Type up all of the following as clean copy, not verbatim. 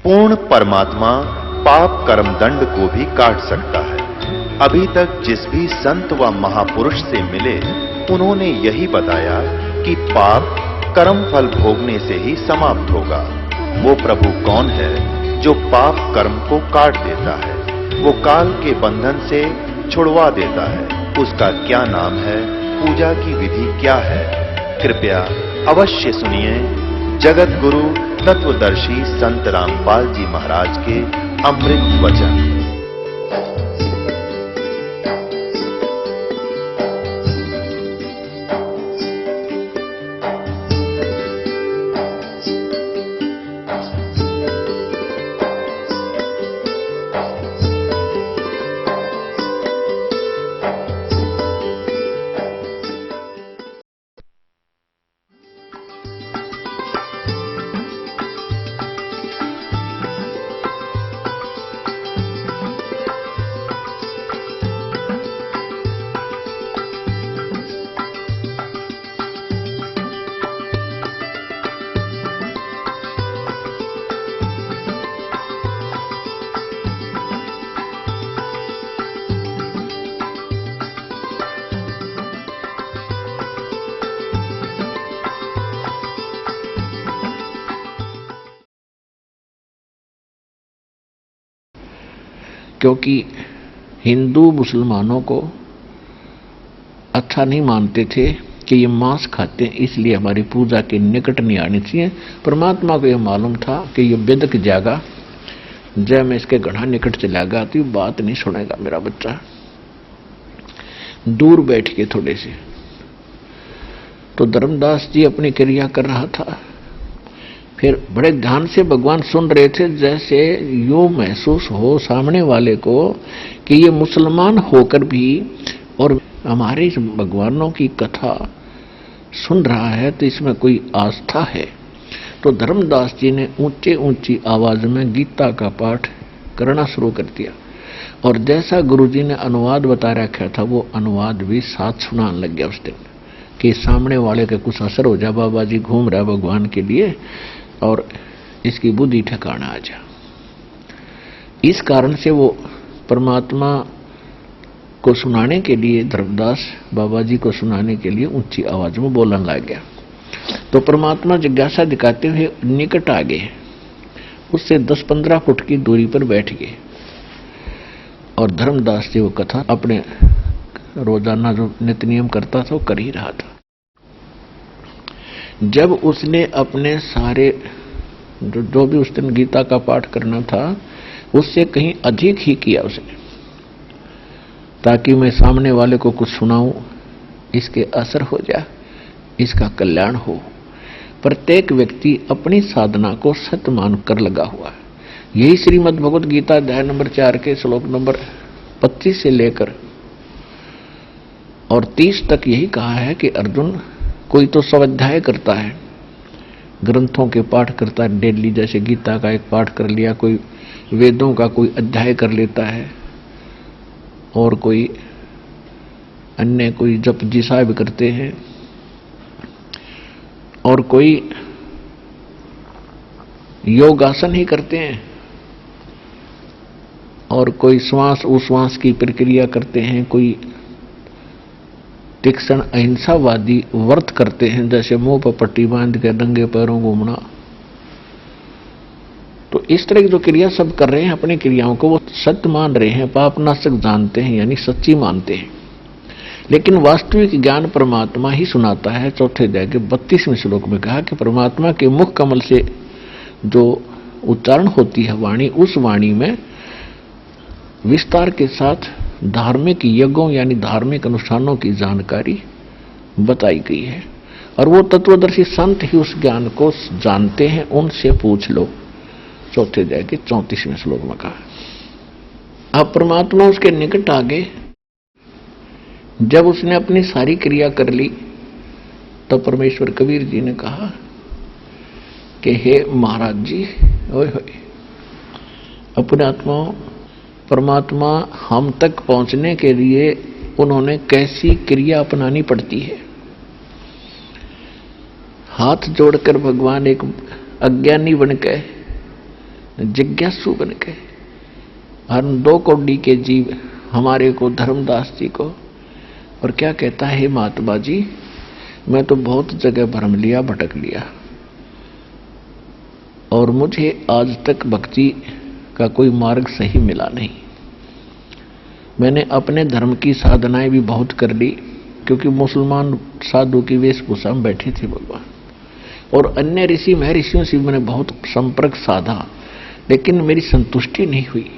पूर्ण परमात्मा पाप कर्म दंड को भी काट सकता है। अभी तक जिस भी संत व महापुरुष से मिले उन्होंने यही बताया कि पाप कर्म फल भोगने से ही समाप्त होगा। वो प्रभु कौन है जो पाप कर्म को काट देता है, वो काल के बंधन से छुड़वा देता है। उसका क्या नाम है, पूजा की विधि क्या है? कृपया अवश्य सुनिए जगत गुरु तत्वदर्शी संत रामपाल जी महाराज के अमृत वचन। क्योंकि हिंदू मुसलमानों को अच्छा नहीं मानते थे कि ये मांस खाते हैं, इसलिए हमारी पूजा के निकट नहीं आनी चाहिए। परमात्मा को यह मालूम था कि ये बेदक जाएगा, जब मैं इसके गढ़ा निकट चला गया तो बात नहीं सुनेगा मेरा बच्चा। दूर बैठ के थोड़े से तो धर्मदास जी अपनी क्रिया कर रहा था, फिर बड़े ध्यान से भगवान सुन रहे थे, जैसे यूं महसूस हो सामने वाले को कि ये मुसलमान होकर भी और हमारे भगवानों की कथा सुन रहा है तो इसमें कोई आस्था है। तो धर्मदास जी ने ऊंचे ऊंची आवाज में गीता का पाठ करना शुरू कर दिया, और जैसा गुरुजी ने अनुवाद बता रखा था वो अनुवाद भी साथ सुनाने लग गया उस दिन, कि सामने वाले का कुछ असर हो जा, बाबा जी घूम रहा भगवान के लिए और इसकी बुद्धि ठिकाना आ जा। इस कारण से वो परमात्मा को सुनाने के लिए, धर्मदास बाबा जी को सुनाने के लिए ऊंची आवाज में बोलने लग गया। तो परमात्मा जिज्ञासा दिखाते हुए निकट आ गए, उससे 10-15 फुट की दूरी पर बैठ गए, और धर्मदास जी वो कथा अपने रोजाना जो नित्य नियम करता था वो कर ही रहा था। जब उसने अपने सारे जो भी उस दिन गीता का पाठ करना था उससे कहीं अधिक ही किया उसने, ताकि मैं सामने वाले को कुछ सुनाऊं, इसके असर हो जाए, इसका कल्याण हो। प्रत्येक व्यक्ति अपनी साधना को सत्य मान कर लगा हुआ है। यही श्रीमद् भगवत गीता अध्याय नंबर 4 के श्लोक नंबर 25 से लेकर और 30 तक यही कहा है कि अर्जुन, कोई तो स्वाध्याय करता है, ग्रंथों के पाठ करता है डेली, जैसे गीता का एक पाठ कर लिया, कोई वेदों का कोई अध्याय कर लेता है, और कोई अन्य कोई जप जी साहब करते हैं, और कोई योगासन ही करते हैं, और कोई श्वास उश्वास की प्रक्रिया करते हैं, कोई तीक्ष्ण अहिंसावादी व्रत करते हैं, जैसे मुंह पर पट्टी बांध के नंगे पैरों घूमना। तो इस तरह की जो क्रिया सब कर रहे हैं, अपनी क्रियाओं को वो सत्य मान रहे हैं, पाप नाशक जानते हैं, यानी सच्ची मानते हैं। लेकिन वास्तविक ज्ञान परमात्मा ही सुनाता है। चौथे अध्याय के 32वें श्लोक में कहा कि परमात्मा के मुख कमल से जो उच्चारण होती है वाणी, उस वाणी में विस्तार के साथ धार्मिक यज्ञों यानी धार्मिक अनुष्ठानों की जानकारी बताई गई है, और वो तत्वदर्शी संत ही उस ज्ञान को जानते हैं, उनसे पूछ लो। चौथे अध्याय के 34वें श्लोक में कहा। अब परमात्मा उसके निकट आ गए। जब उसने अपनी सारी क्रिया कर ली तो परमेश्वर कबीर जी ने कहा कि हे महाराज जी, ओए होए, अपने आत्माओं, परमात्मा हम तक पहुंचने के लिए उन्होंने कैसी क्रिया अपनानी पड़ती है। हाथ जोड़कर भगवान एक अज्ञानी बनकर जिज्ञासु बन गए। हम 2 कौड़ी के जीव हमारे को, धर्मदास जी को, और क्या कहता है, महात्मा जी मैं तो बहुत जगह भ्रम लिया, भटक लिया, और मुझे आज तक भक्ति का कोई मार्ग सही मिला नहीं। मैंने अपने धर्म की साधनाएं भी बहुत कर ली, क्योंकि मुसलमान साधु की वेशभूषा में बैठे थे भगवान, और अन्य ऋषि महर्षियों से मैंने बहुत संपर्क साधा, लेकिन मेरी संतुष्टि नहीं हुई।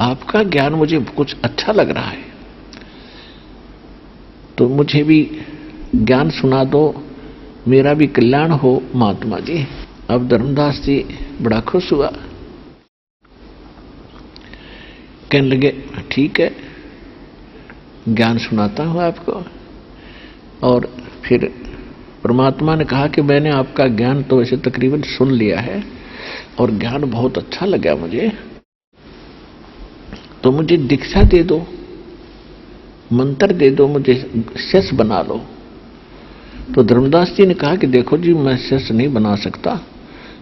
आपका ज्ञान मुझे कुछ अच्छा लग रहा है, तो मुझे भी ज्ञान सुना दो, मेरा भी कल्याण हो महात्मा जी। अब धर्मदास जी बड़ा खुश हुआ, कहने लगे ठीक है, ज्ञान सुनाता हूं आपको। और फिर परमात्मा ने कहा कि मैंने आपका ज्ञान तो वैसे तकरीबन सुन लिया है, और ज्ञान बहुत अच्छा लगा मुझे, तो मुझे दीक्षा दे दो, मंत्र दे दो, मुझे शिष्य बना लो। तो धर्मदास जी ने कहा कि देखो जी, मैं शिष्य नहीं बना सकता,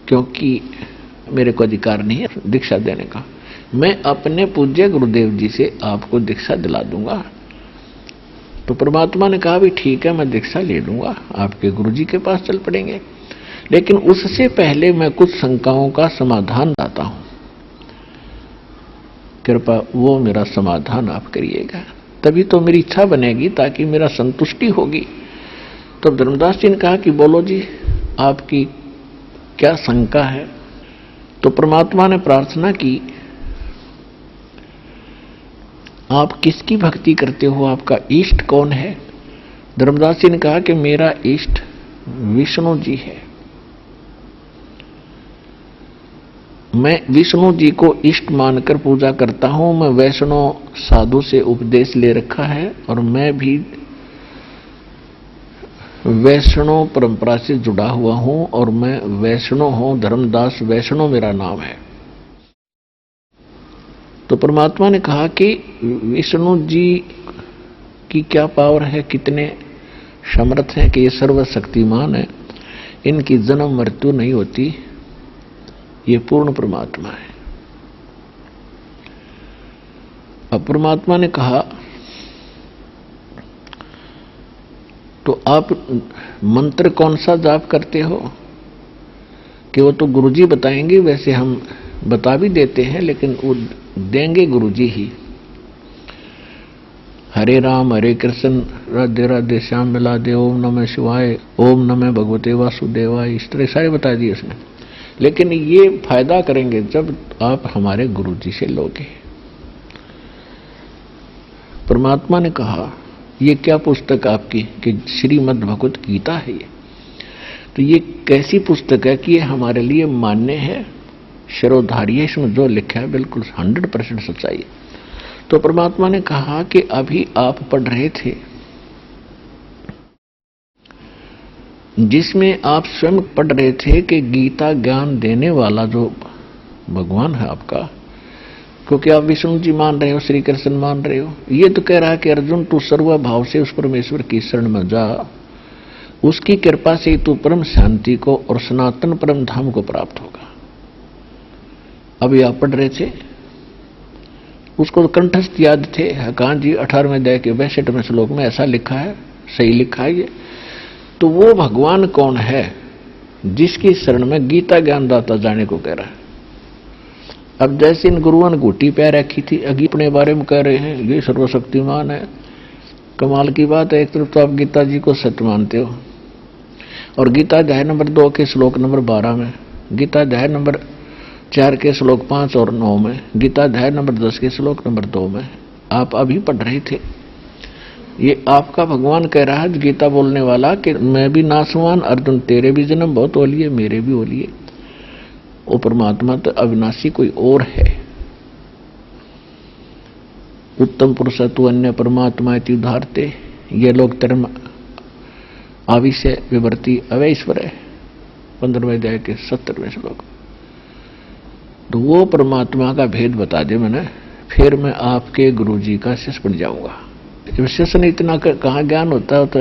क्योंकि मेरे को अधिकार नहीं है दीक्षा देने का। मैं अपने पूज्य गुरुदेव जी से आपको दीक्षा दिला दूंगा। तो परमात्मा ने कहा भी ठीक है, मैं दीक्षा ले लूंगा, आपके गुरुजी के पास चल पड़ेंगे, लेकिन उससे पहले मैं कुछ शंकाओं का समाधान लाता हूं। कृपा वो मेरा समाधान आप करिएगा, तभी तो मेरी इच्छा बनेगी, ताकि मेरा संतुष्टि होगी। तो धर्मदास जी ने कहा कि बोलो जी, आपकी क्या शंका है। तो परमात्मा ने प्रार्थना की, आप किसकी भक्ति करते हो, आपका इष्ट कौन है। धर्मदास जी ने कहा कि मेरा इष्ट विष्णु जी है, मैं विष्णु जी को इष्ट मानकर पूजा करता हूं। मैं वैष्णव साधु से उपदेश ले रखा है, और मैं भी वैष्णव परंपरा से जुड़ा हुआ हूं, और मैं वैष्णव हूं, धर्मदास वैष्णव मेरा नाम है। तो परमात्मा ने कहा कि विष्णु जी की क्या पावर है, कितने समर्थ हैं कि ये सर्वशक्तिमान है, इनकी जन्म मृत्यु नहीं होती, ये पूर्ण परमात्मा है। अब परमात्मा ने कहा तो आप मंत्र कौन सा जाप करते हो, कि वो तो गुरुजी बताएंगे, वैसे हम बता भी देते हैं, लेकिन वो देंगे गुरुजी ही। हरे राम हरे कृष्ण राधे राधे श्याम मिलादे, ओम नमः शिवाय, ओम नमः भगवते वासुदेवाय, इस तरह सारे बता दिए उसने। लेकिन ये फायदा करेंगे जब आप हमारे गुरुजी से लोगे। परमात्मा ने कहा ये क्या पुस्तक आपकी, कि श्रीमद् भगवत गीता है ये। तो ये कैसी पुस्तक है कि ये हमारे लिए मान्य है, शिरोधार्य है, इसमें जो लिखा है बिल्कुल 100% सच्चाई है। तो परमात्मा ने कहा कि अभी आप पढ़ रहे थे, जिसमें आप स्वयं पढ़ रहे थे कि गीता ज्ञान देने वाला जो भगवान है आपका, क्योंकि आप विष्णु जी मान रहे हो, श्री कृष्ण मान रहे हो, ये तो कह रहा है कि अर्जुन तू सर्वभाव से उस परमेश्वर की शरण में जा, उसकी कृपा से तू परम शांति को और सनातन परम धाम को प्राप्त होगा। अभी आप पढ़ रहे थे, उसको कंठस्थ याद थे। कहां जी 18वें अध्याय के 62वें श्लोक में ऐसा लिखा है, सही लिखा है ये। तो वो भगवान कौन है जिसकी शरण में गीता ज्ञानदाता जाने को कह रहा है। अब जैसे इन गुरुओं ने घुटी पै रखी थी, अगी अपने बारे में कह रहे हैं ये सर्वशक्तिमान है। कमाल की बात है, एक तरफ तो आप गीता जी को सत्य मानते हो, और गीता अध्याय नंबर 2 के श्लोक नंबर 12 में, गीता अध्याय नंबर 4 के श्लोक 5 और 9 में, गीता अध्याय नंबर 10 के श्लोक नंबर 2 में आप अभी पढ़ रहे थे। ये आपका भगवान कह रहा है गीता बोलने वाला कि मैं भी नासवान, अर्जुन तेरे भी जन्म बहुत होलिए, मेरे भी होलिए। वो परमात्मा तो अविनाशी कोई और है। उत्तम पुरुष तु अन्य परमात्मा इति उदाहरते, ये लोग धर्म आविष्य विवर्ती अवैश्वर है, 15वें अध्याय के 70वें श्लोक। तो वो परमात्मा का भेद बता दे मैंने, फिर मैं आपके गुरुजी का शिष्य बन जाऊंगा। शिष्य ने इतना कहाँ ज्ञान होता है, तो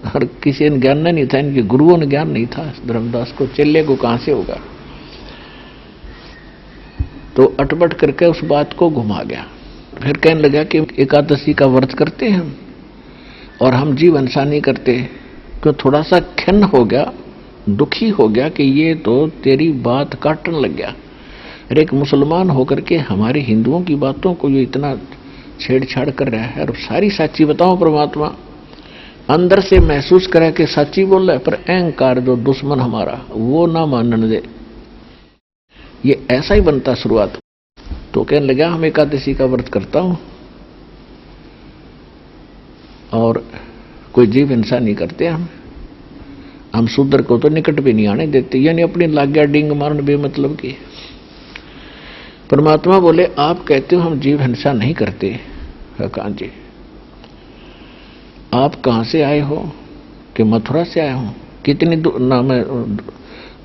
हर किसी ने ज्ञान नहीं था, इनके गुरुओं ने ज्ञान नहीं था। धर्मदास को चेले को कहां से होगा। तो अटपट करके उस बात को घुमा गया। फिर कहने लगा कि एकादशी का व्रत करते हैं हम, और हम जीव हिंसा नहीं करते। क्यों? थोड़ा सा खिन्न हो गया, दुखी हो गया कि ये तो तेरी बात काटने लग गया। अरे एक मुसलमान होकर के हमारे हिंदुओं की बातों को जो इतना छेड़छाड़ कर रहा है, और सारी साची बताओ परमात्मा अंदर से महसूस करे कि सच्ची बोल रहा है, पर अहंकार जो दुश्मन हमारा वो ना मानने दे। ये ऐसा ही बनता शुरुआत। तो कहने लगा हम एकादशी का व्रत करता हूं और कोई जीव हिंसा नहीं करते हम शूद्र को तो निकट भी नहीं आने देते, यानी अपनी लाग्या डिंग मारन बेमतलब की। परमात्मा बोले आप कहते हो हम जीव हिंसा नहीं करते। कहाँ जी? आप कहां से आए हो? कि मथुरा से आया हूं। कितनी दूर? ना, मैं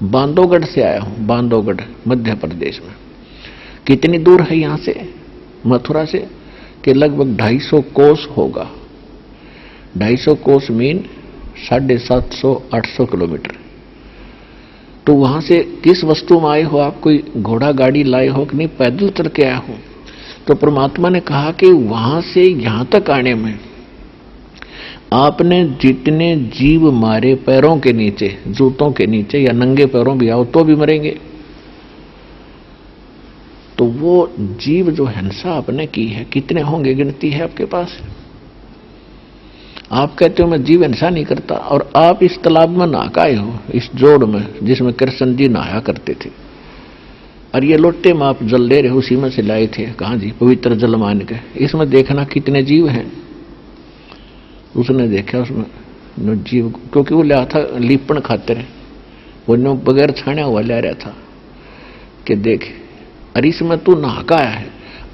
बांधवगढ़ से आया हूं, बांधवगढ़ मध्य प्रदेश में। कितनी दूर है यहां से, मथुरा से? कि लगभग 250 कोस होगा। 250 कोस मीन 750-800 किलोमीटर। तो वहां से किस वस्तु में आए हो आप? कोई घोड़ा गाड़ी लाए हो कि नहीं? पैदल चल के आया हूं। तो परमात्मा ने कहा कि वहां से यहां तक आने में आपने जितने जीव मारे पैरों के नीचे, जूतों के नीचे, या नंगे पैरों भी आओ तो भी मरेंगे। तो वो जीव जो हिंसा आपने की है कितने होंगे? गिनती है आपके पास? आप कहते हो मैं जीव हिंसा नहीं करता, और आप इस तालाब में नहा के आए हो, इस जोड़ में जिसमें कृष्ण जी नहाया करते थे, और ये लोटे में आप जल ले रहे हो, उसी में से लाए थे। कहाँ जी? पवित्र जल मान के। इसमें देखना कितने जीव हैं। उसने देखा उसमें जीव, क्योंकि वो लिया था लीपण खातिर, वो बगैर छाना हुआ ले रहा था कि देख, अरे इसमें तू नहा का आया है,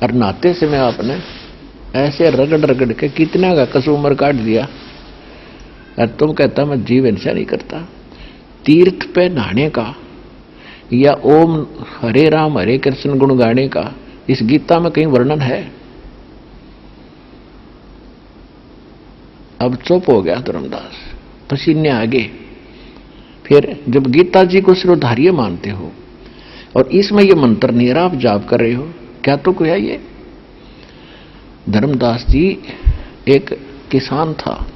और नहाते समय आपने ऐसे रगड़ रगड़ के कितना का कसूमर काट दिया, और तुम कहता मैं जीव हिंसा नहीं करता। तीर्थ पे नहाने का या ओम हरे राम हरे कृष्ण गुण गाने का इस गीता में कहीं वर्णन है? अब चुप हो गया धर्मदास, पसीने आगे। फिर जब गीता जी को सिरोधार्य मानते हो और इसमें ये मंत्र नहीं आप जाप कर रहे हो, क्या तो कोई है ये? धर्मदास जी एक किसान था,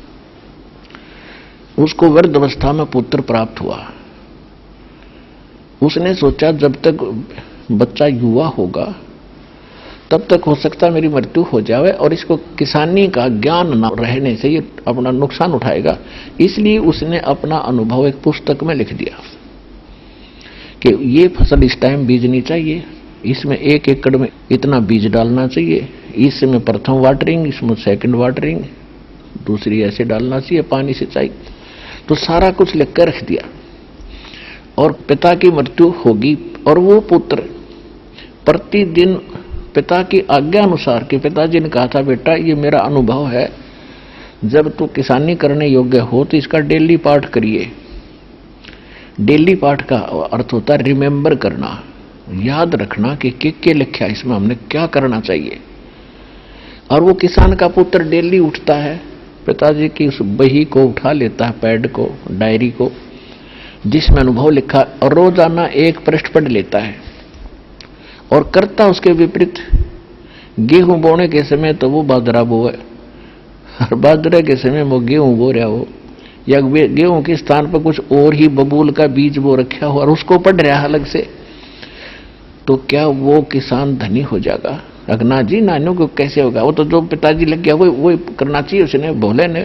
उसको वृद्ध अवस्था में पुत्र प्राप्त हुआ। उसने सोचा जब तक बच्चा युवा होगा तब तक हो सकता है मेरी मृत्यु हो जाए, और इसको किसानी का ज्ञान न रहने से ये अपना नुकसान उठाएगा। इसलिए उसने अपना अनुभव एक पुस्तक में लिख दिया कि ये फसल इस टाइम बीजनी चाहिए, इसमें 1 एकड़ में इतना बीज डालना चाहिए, इसमें प्रथम वाटरिंग, इसमें सेकंड वाटरिंग, दूसरी ऐसे डालना चाहिए, पानी सिंचाई। तो सारा कुछ लिख कर रख दिया। और पिता की मृत्यु होगी, और वो पुत्र प्रतिदिन पिता की आज्ञा अनुसार, के पिताजी ने कहा था बेटा ये मेरा अनुभव है, जब तू किसानी करने योग्य हो तो इसका डेली पाठ करिए। डेली पाठ का अर्थ होता है रिमेंबर करना, याद रखना कि क्या लिखा है इसमें, हमने क्या करना चाहिए। और वो किसान का पुत्र डेली उठता है, पिताजी की उस बही को उठा लेता है, पैड को, डायरी को जिसमें अनुभव लिखा, और रोजाना एक पृष्ठ पढ़ लेता है और करता उसके विपरीत। गेहूं बोने के समय तो वो बाजरा बोए, और बाजरे के समय वो गेहूं बो रहा हो, या गेहूं के स्थान पर कुछ और ही बबूल का बीज बो रखा हो और उसको पढ़ रहा अलग से, तो क्या वो किसान धनी हो जाएगा? अगना जी नानों को कैसे होगा? वो तो जो पिताजी लग गया वो करना चाहिए उसने। भोले ने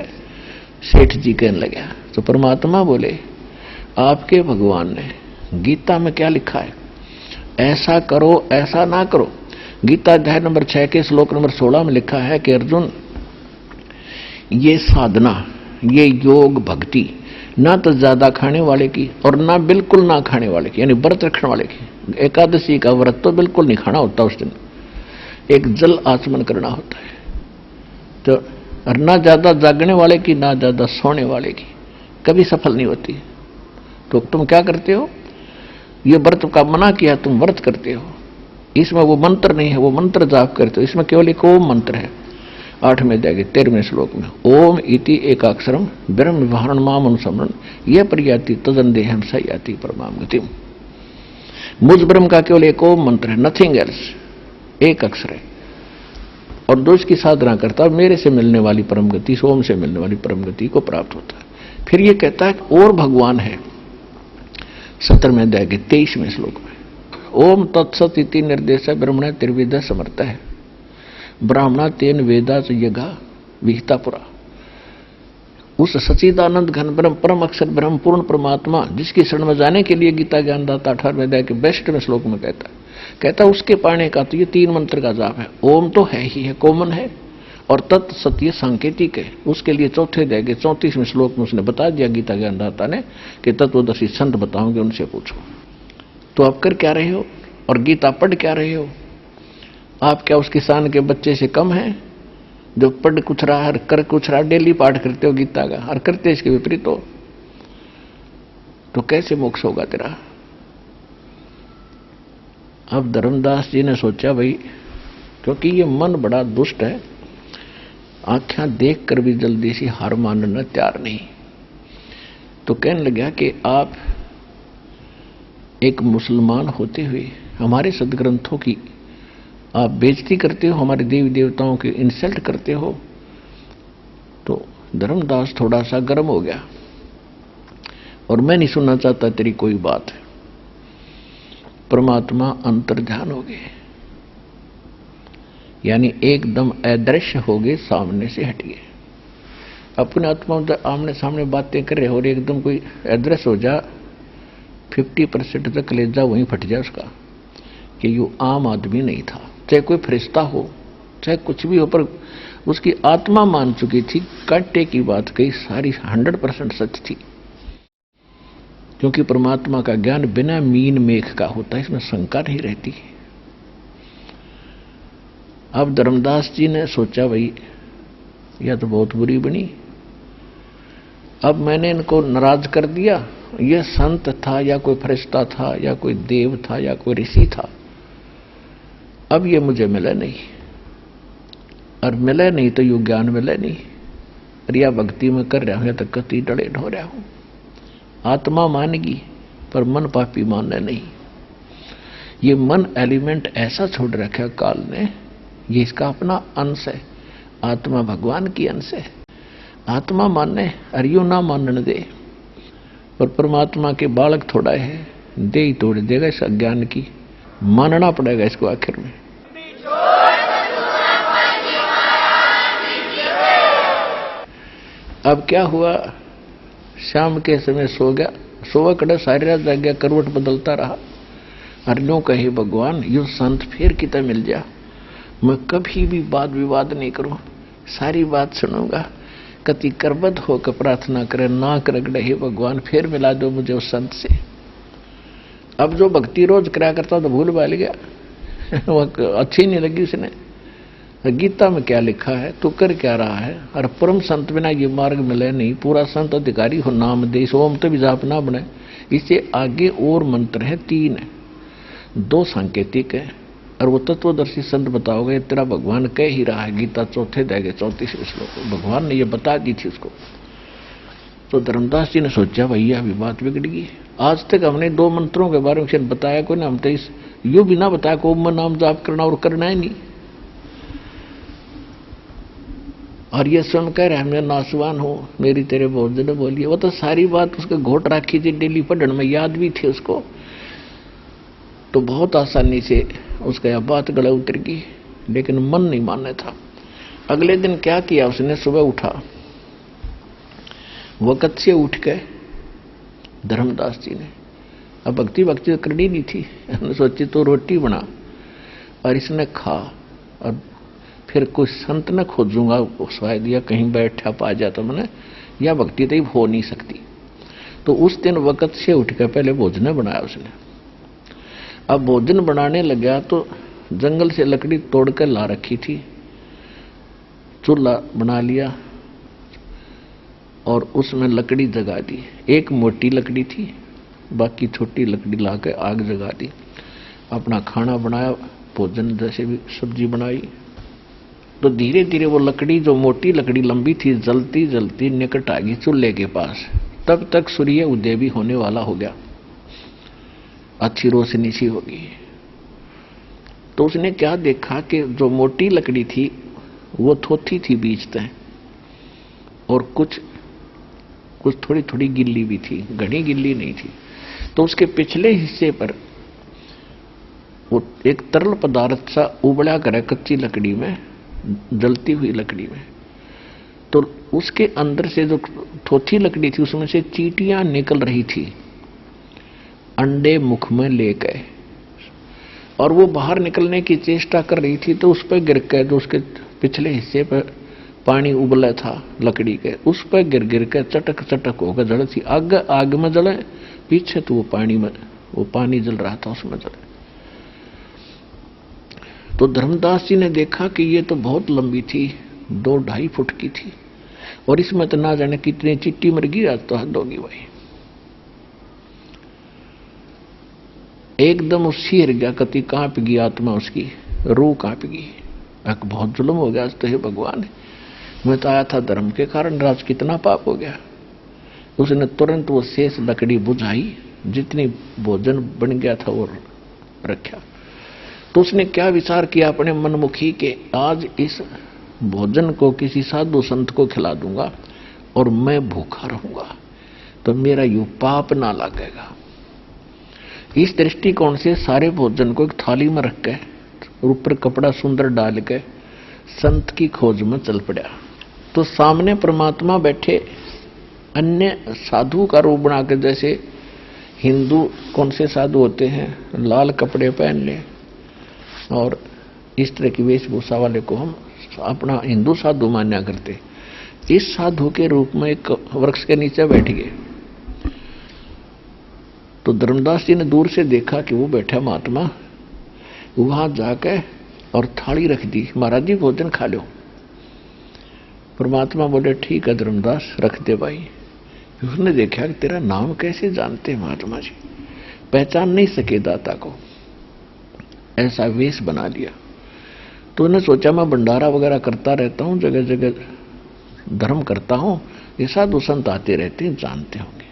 सेठ जी कहने लगा। तो परमात्मा बोले आपके भगवान ने गीता में क्या लिखा है, ऐसा करो ऐसा ना करो। गीता अध्याय नंबर 6 के श्लोक नंबर 16 में लिखा है कि अर्जुन, ये साधना, ये योग भक्ति ना तो ज्यादा खाने वाले की और ना बिल्कुल ना खाने वाले की, यानी व्रत रखने वाले की। एकादशी का व्रत तो बिल्कुल नहीं खाना होता उस दिन, एक जल आचमन करना होता है। तो और ना ज्यादा जागने वाले की ना ज्यादा सोने वाले की, कभी सफल नहीं होती। तो तुम क्या करते हो? ये व्रत का मना किया, तुम व्रत करते हो। इसमें वो मंत्र नहीं है, वो मंत्र जाप करते हो। इसमें केवल एक ओम मंत्र है। 8वें अध्याय के 13वें श्लोक में ओम इति एकाक्षरम ब्रह्म विवरण माम अनुसमरण यह प्रयाति तदन देहम सयाति परमाम गतिम। मुझ ब्रह्म का केवल एक ओम मंत्र है, नथिंग एल्स, एक अक्षर है। और जो इसकी साधना करता है मेरे से मिलने वाली परम गति, ओम से मिलने वाली परम गति को प्राप्त होता है। फिर ये कहता है और भगवान है 17वें अध्याय के 23वें श्लोक में, ओम तत्सत इति निर्देश ब्रह्मण त्रिविध समर्थ है ब्राह्मणा तेन वेदा यज्ञा विहिता पुरा। उस सच्चिदानंद घन ब्रह्म परम अक्षर ब्रह्म पूर्ण परमात्मा जिसकी शरण में जाने के लिए गीता ज्ञानदाता 18वें अध्याय के 62वें श्लोक में कहता उसके पाने का तो ये 3 मंत्र का जाप है। ओम तो है ही है, कॉमन है, और तत् सत्य सांकेतिक है। उसके लिए चौथे अध्याय के 34वें श्लोक में उसने बता दिया गीता ज्ञानदाता ने कि तत्वदर्शी संत बताओगे उनसे पूछो। तो आप कर क्या रहे हो और गीता पढ़ क्या रहे हो? आप क्या उस किसान के बच्चे से कम हैं जो पढ़ कुछ रहा और कर कुछ रहा, डेली पाठ करते हो गीता का और करते इसके विपरीत हो, तो कैसे मोक्ष होगा तेरा? अब धर्मदास जी ने सोचा भाई, क्योंकि ये मन बड़ा दुष्ट है, आंखें देख कर भी जल्दी से हार मानना तैयार नहीं, तो कहने लगा कि आप एक मुसलमान होते हुए हमारे सदग्रंथों की आप बेइज्जती करते हो, हमारे देवी देवताओं की इंसल्ट करते हो। तो धर्मदास थोड़ा सा गर्म हो गया और मैं नहीं सुनना चाहता तेरी कोई बात। परमात्मा अंतर्ध्यान हो गए, यानी एकदम अदृश्य हो गए, सामने से हट गए। अपने आत्मा आमने सामने बातें कर रहे हो और एकदम कोई अदृश्य हो जा, 50% तक कलेजा वहीं फट जाए उसका कि ये आम आदमी नहीं था, चाहे कोई फरिश्ता हो चाहे कुछ भी हो, पर उसकी आत्मा मान चुकी थी, कांटे की बात कही सारी 100% सच थी। क्योंकि परमात्मा का ज्ञान बिना मीन मेघ का होता है, इसमें शंका नहीं रहती। अब धर्मदास जी ने सोचा भाई यह तो बहुत बुरी बनी, अब मैंने इनको नाराज कर दिया। यह संत था या कोई फरिश्ता था या कोई देव था या कोई ऋषि था, अब ये मुझे मिला नहीं, और मिला नहीं तो यू ज्ञान मिला नहीं, और या भक्ति में कर रहा हूं या तो कति डड़े ढो रहा हूं। आत्मा मानेगी पर मन पापी मानना नहीं। ये मन एलिमेंट ऐसा छोड़ रखा काल ने, ये इसका अपना अंश है, आत्मा भगवान की अंश है। आत्मा मानने और यू ना मानने दे, पर परमात्मा के बालक थोड़ा है, दे ही तोड़ देगा इस अज्ञान की, मानना पड़ेगा इसको आखिर में। अब क्या हुआ, शाम के समय सो गया, सोवा कड़ा सारी रात जाग गया, करवट बदलता रहा। अर्जों कहे भगवान यू संत फिर कितना मिल जा, मैं कभी भी वाद विवाद नहीं करूं, सारी बात सुनूंगा। कति करबद्ध होकर प्रार्थना करे, नाक रगड़े, हे भगवान फिर मिला दो मुझे उस संत से। अब जो भक्ति रोज करा करता तो भूल भाल गया, वो अच्छी नहीं लगी उसने। गीता में क्या लिखा है, तू कर क्या रहा है, और परम संत बिना ये मार्ग मिले नहीं। पूरा संत अधिकारी हो नाम दे, ओम तो भी जाप ना बने। इससे आगे और मंत्र है 3 है, 2 सांकेतिक है, और वो तत्वदर्शी संत बताओगे तेरा भगवान कह ही रहा है। गीता चौथे अध्याय के 34वें श्लोक, भगवान ने ये बता दी थी उसको। तो धर्मदास जी ने सोचा भैया अभी बात बिगड़ गई। आज तक हमने 2 मंत्रों के बारे में बताया कोई ना, हम तो इस यू भी ना बताया को ओम नाम जाप करना और करना ही नहीं। और ये सुनकर मैं नासवान हूं, मेरी तेरे भोजन बोलिए, वो तो सारी बात उसके घोट रखी थी, डेली पढ़ने में याद भी थी उसको, तो बहुत आसानी से उसका यह बात गला उतर गई, लेकिन मन नहीं मानने था। अगले दिन क्या किया उसने, सुबह उठा, वक़्त से उठ के धर्मदास जी ने, अब भक्ति तो करनी नहीं थी, हमने सोची तो रोटी बना और इसने खा, और फिर कोई संत न खोजूंगा शायद, या कहीं बैठा पा जाता मैंने, या भक्ति तो हो नहीं सकती। तो उस दिन वक़्त से उठ कर पहले भोजन बनाया उसने। अब भोजन बनाने लगा तो जंगल से लकड़ी तोड़कर ला रखी थी, चूल्हा बना लिया और उसमें लकड़ी जगा दी। एक मोटी लकड़ी थी, बाकी छोटी लकड़ी लाकर आग जगा दी। अपना खाना बनाया, भोजन जैसे भी सब्जी बनाई, तो धीरे धीरे वो लकड़ी जो मोटी लकड़ी लंबी थी जलती जलती निकट आ गई चूल्हे के पास। तब तक सूर्य उदय भी होने वाला हो गया। अच्छी रोशनी सी होगी। तो उसने क्या देखा कि जो मोटी लकड़ी थी वो थोथी थी बीच तक, और कुछ थोड़ी थोड़ी गिल्ली भी थी, घनी गिल्ली नहीं थी। तो उसके पिछले हिस्से पर वो एक तरल पदार्थ सा उबला करे कच्ची लकड़ी में, जलती हुई लकड़ी में। तो उसके अंदर से जो थोथी लकड़ी थी उसमें से चींटियां निकल रही थी, अंडे मुख में लेकर, और वो बाहर निकलने की चेष्टा कर रही थी। तो उस पर गिर के, जो उसके पिछले हिस्से पर पानी उबला था लकड़ी के, उस पर गिर गिर के चटक चटक होकर जल थी। आग में जले, पीछे तो वो पानी जल रहा था, उसमें जले। तो धर्मदास जी ने देखा कि ये तो बहुत लंबी थी, 2-2.5 फुट की थी, और इसमें तो ना जाने कितनी चिट्टी मर गई, आज तो हद होगी भाई। एकदम उससी हिर गया, कति कांप गई आत्मा उसकी, रूह कांप गई। बहुत जुल्म हो गया आज तो, हे भगवान, मैं तो आया था धर्म के कारण, राज कितना पाप हो गया। उसने तुरंत वो शेष लकड़ी बुझाई, जितनी भोजन बन गया था वो रखा। तो उसने क्या विचार किया अपने मनमुखी के, आज इस भोजन को किसी साधु संत को खिला दूंगा और मैं भूखा रहूंगा, तो मेरा यू पाप ना लगेगा। इस दृष्टिकोण से सारे भोजन को एक थाली में रख के ऊपर कपड़ा सुंदर डाल के संत की खोज में चल पड़ा। तो सामने परमात्मा बैठे, अन्य साधु का रूप बना के, जैसे हिंदू कौन से साधु होते हैं, लाल कपड़े पहन ले और इस तरह की वेशभूषा वाले को हम अपना हिंदू साधु मान्या करते। इस साधु के रूप में एक वृक्ष के नीचे बैठ गए। तो धर्मदास जी ने दूर से देखा कि वो बैठा महात्मा, वहां जाकर और थाली रख दी, महाराज जी भोजन खा लो। परमात्मा बोले ठीक है धर्मदास, रख दे भाई। उसने देखा कि तेरा नाम कैसे जानते हैं महात्मा जी, पहचान नहीं सके दाता को, ऐसा वेश बना लिया। तो उन्हें सोचा मैं भंडारा वगैरह करता रहता हूं, जगह जगह धर्म करता हूं, ये साधु संत आते रहते हैं, जानते होंगे।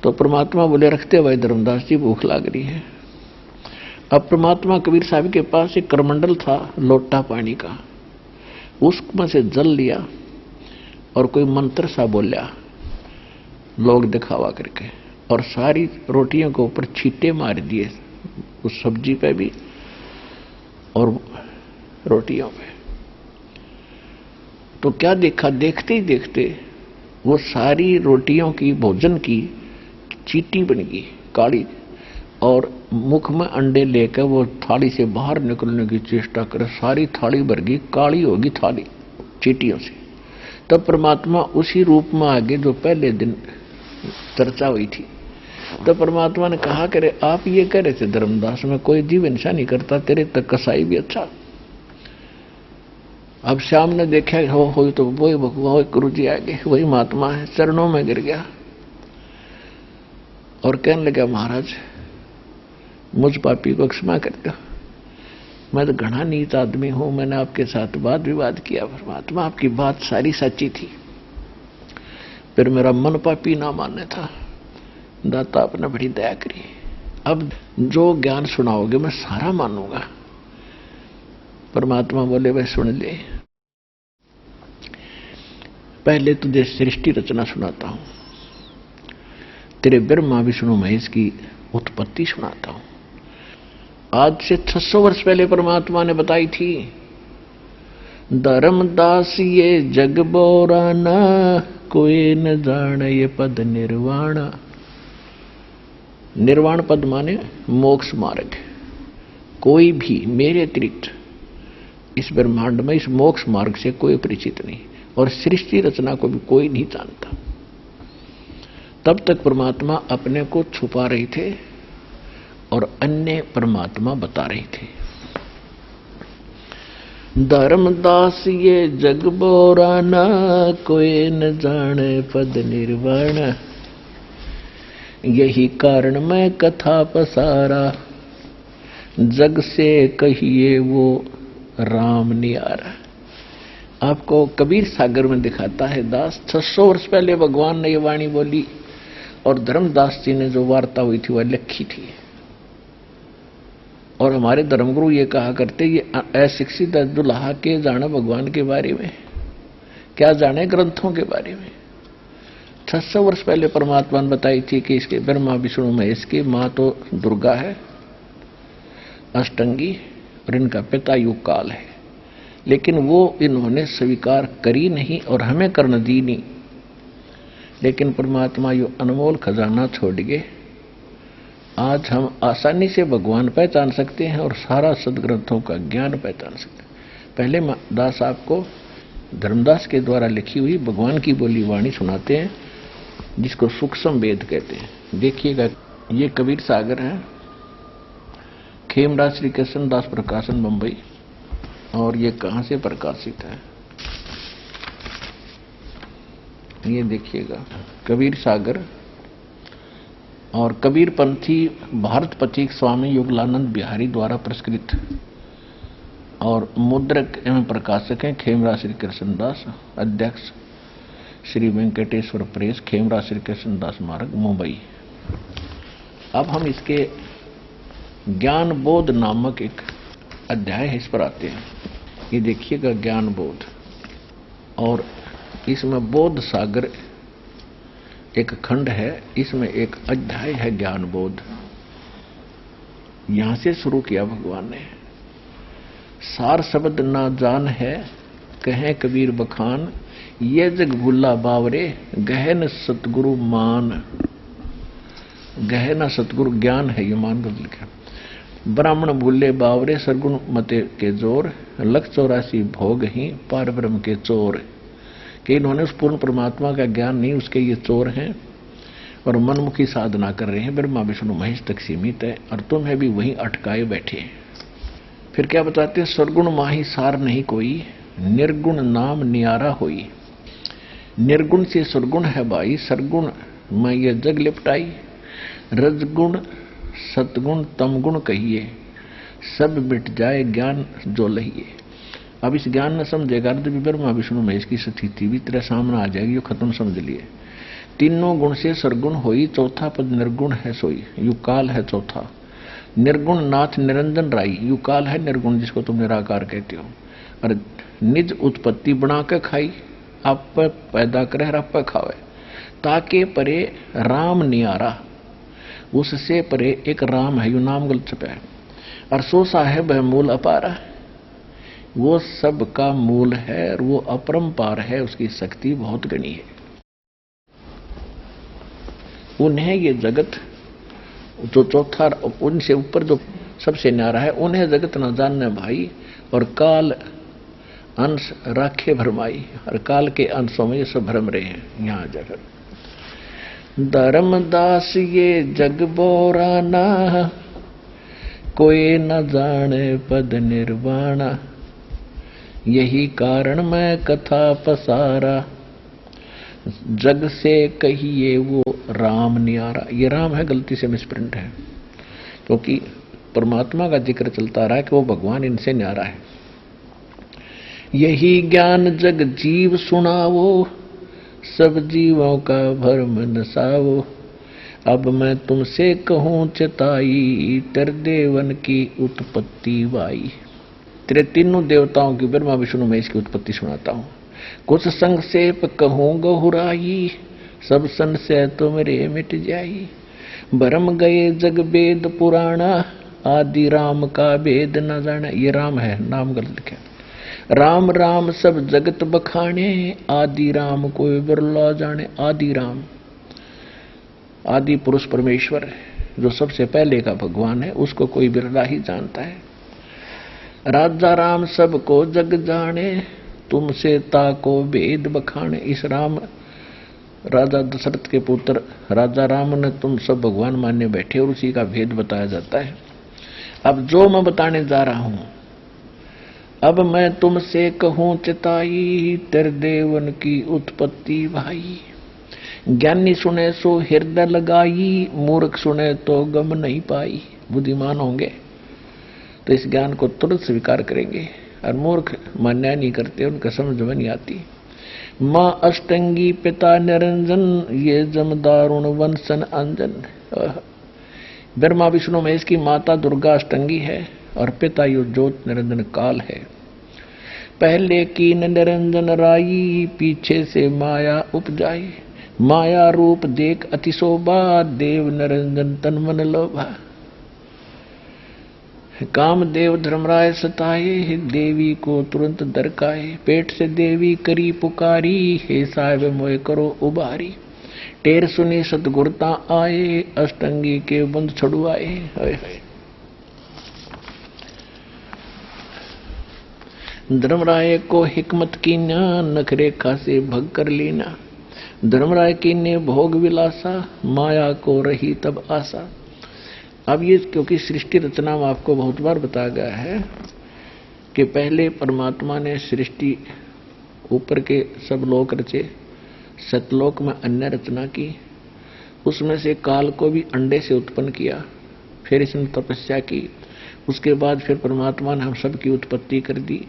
तो परमात्मा बोले रखते भाई धर्मदास जी, भूख लग रही है। अब परमात्मा कबीर साहब के पास एक करमंडल था लोटा पानी का, उसमें से जल लिया और कोई मंत्र सा बोला लोग दिखावा करके, और सारी रोटियों के ऊपर छींटे मार दिए, उस सब्जी पे भी और रोटियों पे। तो क्या देखा, देखते ही देखते वो सारी रोटियों की, भोजन की चींटी बन गई काली, और मुख में अंडे लेकर वो थाली से बाहर निकलने की चेष्टा करे, सारी थाली भर गई, काली होगी थाली चींटियों से। तब परमात्मा उसी रूप में आगे जो पहले दिन चर्चा हुई थी। तो परमात्मा ने कहा करे आप ये कह रहे थे धर्मदास, में कोई जीव हिंसा नहीं करता, तेरे तक कसाई भी अच्छा। अब श्याम ने देखा हो तो वही भगवान गुरु जी आगे, वही महात्मा है, चरणों में गिर गया और कहने लगा महाराज मुझ पापी को क्षमा कर दो, मैं तो घना नीच आदमी हूं, मैंने आपके साथ वाद विवाद किया। परमात्मा आपकी बात सारी सच्ची थी, फिर मेरा मन पापी ना मानने था, दाता आपने बड़ी दया करी। अब जो ज्ञान सुनाओगे मैं सारा मानूंगा। परमात्मा बोले वह सुन ले, पहले तुझे सृष्टि रचना सुनाता हूं, तेरे ब्रह्मा विष्णु महेश की उत्पत्ति सुनाता हूं। आज से 600 वर्ष पहले परमात्मा ने बताई थी, धर्मदास ये जग बोराना, कोई न जाने ये पद निर्वाण। निर्वाण पद माने मोक्ष मार्ग। कोई भी मेरे अतिरिक्त इस ब्रह्मांड में इस मोक्ष मार्ग से कोई परिचित नहीं, और सृष्टि रचना को भी कोई नहीं जानता। तब तक परमात्मा अपने को छुपा रहे थे और अन्य परमात्मा बता रहे थे। धर्मदास ये जग बोराना, कोई न जाने पद निर्वाण। यही कारण मैं कथा पसारा, जग से कहिए वो राम नियारा। आपको कबीर सागर में दिखाता है दास, 600 वर्ष पहले भगवान ने ये वाणी बोली और धर्मदास जी ने जो वार्ता हुई थी वह लिखी थी। और हमारे धर्मगुरु ये कहा करते, ये अशिक्षित दुल्हा के जाने भगवान के बारे में, क्या जाने ग्रंथों के बारे में। 600 वर्ष पहले परमात्मा ने बताई थी कि इसके ब्रह्मा विष्णु महेश की मां तो दुर्गा है, अष्टंगी, और इनका पिता युग काल है। लेकिन वो इन्होंने स्वीकार करी नहीं और हमें करने दी नहीं। लेकिन परमात्मा यो अनमोल खजाना छोड़ गए। आज हम आसानी से भगवान पहचान सकते हैं और सारा सदग्रंथों का ज्ञान पहचान सकते हैं। पहले दास आपको धर्मदास के द्वारा लिखी हुई भगवान की बोली वाणी सुनाते हैं, जिसको सूक्ष्म वेद कहते हैं। देखिएगा, ये कबीर सागर है, खेमराज श्री कृष्ण दास प्रकाशन मुंबई। और ये कहां से प्रकाशित है, ये देखिएगा, कबीर सागर। और कबीर पंथी भारत पथिक स्वामी युगलानंद बिहारी द्वारा पुरस्कृत, और मुद्रक एवं प्रकाशक हैं खेमराज श्री कृष्ण दास, अध्यक्ष श्री वेंकटेश्वर प्रेस, खेमराज श्री कृष्ण दास मार्ग, मुंबई। अब हम इसके ज्ञान बोध नामक एक अध्याय है, इस पर आते हैं। ये देखिएगा ज्ञान बोध, और इसमें बोध सागर एक खंड है, इसमें एक अध्याय है ज्ञान बोध। यहां से शुरू किया भगवान ने। सार शब्द ना जान है, कहें कबीर बखान, ये जग भूला बावरे, गहन सतगुरु मान। गहना सतगुरु ज्ञान है, ये मान बदल के। ब्राह्मण भूले बावरे, सरगुण मते के जोर, लख 84 भोग ही, पार ब्रह्म के चोर। कि इन्होंने उस पूर्ण परमात्मा का ज्ञान नहीं, उसके ये चोर हैं और मनमुखी साधना कर रहे हैं, ब्रह्मा विष्णु महेश तक सीमित है, और तुम्हें भी वहीं अटकाए बैठे हैं। फिर क्या बताते हैं, सरगुण माही सार नहीं कोई, निर्गुण नाम नियारा होई। निर्गुण से सरगुण है भाई, सरगुण मैं ये जग लिपटाई। रजगुण सतगुण तमगुण कहिए, सब मिट जाए ज्ञान जो लहिए। अब इस ज्ञान न समझेगा तो ब्रह्मा विष्णु महेश की स्थिति भी तेरे सामने आ जाएगी, जो खत्म समझ लिए। तीनों गुण से सरगुण होई, चौथा पद निर्गुण है सोई, युकाल है चौथा। निर्गुण नाथ निरंजन राई, युकाल है निर्गुण, जिसको तुम निराकार कहते हो। और निज उत्पत्ति बना के खाई, आप पैदा करे और आप खावे। ताके परे राम नियारा, उससे परे एक राम है, यू नाम गलत छपा है। और सोसा है वह मूल अपारा, वो सब का मूल है और वो अपरंपार है, उसकी शक्ति बहुत गणी है। उन्हें ये जगत जो चौथा, उनसे ऊपर जो सबसे न्यारा है, उन्हें जगत न जानने भाई, और काल अंश राखे भरमाई। और काल के अंशों में ये सब भ्रम रहे हैं। यहां जाकर धर्मदास ये जग बोराना, कोई न जाने पद निर्वाणा। यही कारण मैं कथा पसारा, जग से कहिए वो राम नियारा। ये राम है, गलती से मिसप्रिंट है, क्योंकि परमात्मा का जिक्र चलता रहा है कि वो भगवान इनसे न्यारा है। यही ज्ञान जग जीव सुनावो, सब जीवों का भरम नसावो। अब मैं तुमसे कहूँ चेताई, तेरे देवन की उत्पत्ति वाई। तेरे तीनों देवताओं की, ब्रह्मा विष्णु महेश की उत्पत्ति सुनाता हूँ। कुछ संक्षेप कहूँ गहुराई, सब संशय तुमरे मिट जाई। भरम गए जग वेद पुराणा, आदि राम का भेद न जाना। ये राम है, नाम गलत लिखा। राम राम सब जगत बखाने, आदि राम कोई बिरला जाने। आदि राम, आदि पुरुष परमेश्वर है, जो सबसे पहले का भगवान है, उसको कोई बिरला ही जानता है। राजा राम सबको जग जाने, तुमसे ताको भेद बखाने। इस राम, राजा दशरथ के पुत्र राजा राम ने तुम सब भगवान मानने बैठे, और उसी का भेद बताया जाता है। अब जो मैं बताने जा रहा हूं, अब मैं तुमसे कहूँ चिताई, तेरे देवन की उत्पत्ति भाई। ज्ञानी सुने सो हृदय लगाई, मूर्ख सुने तो गम नहीं पाई। बुद्धिमान होंगे तो इस ज्ञान को तुरंत स्वीकार करेंगे, और मूर्ख मान्य नहीं करते, उनका समझ में नहीं आती। माँ अष्टंगी पिता निरंजन, ये जमदारुण वंशन अंजन। ब्रह्मा विष्णु महेश की माता दुर्गा अष्टंगी है और पिता यो ज्योत निरंजन काल है। पहले की निरंजन राई, पीछे से माया उपजाई। माया रूप देख अति शोभा, देव निरंजन तन मन लोभा। कामदेव धर्मराय सताए, देवी को तुरंत दरकाए। पेट से देवी करी पुकारी, हे साहिब मोए करो उबारी। टेर सुनी सतगुरता आए, अष्टंगी के बंद छुड़वाए। हाय हाय। धर्मराय को हिकमत की ना, नखरेखा से भग कर लेना। धर्मराय की ने भोग विलासा, माया को रही तब आशा। अब ये क्योंकि सृष्टि रचना में आपको बहुत बार बताया गया है कि पहले परमात्मा ने सृष्टि ऊपर के सब लोक रचे, सतलोक में अन्य रचना की, उसमें से काल को भी अंडे से उत्पन्न किया, फिर इसने तपस्या की, उसके बाद फिर परमात्मा ने हम सब की उत्पत्ति कर दी।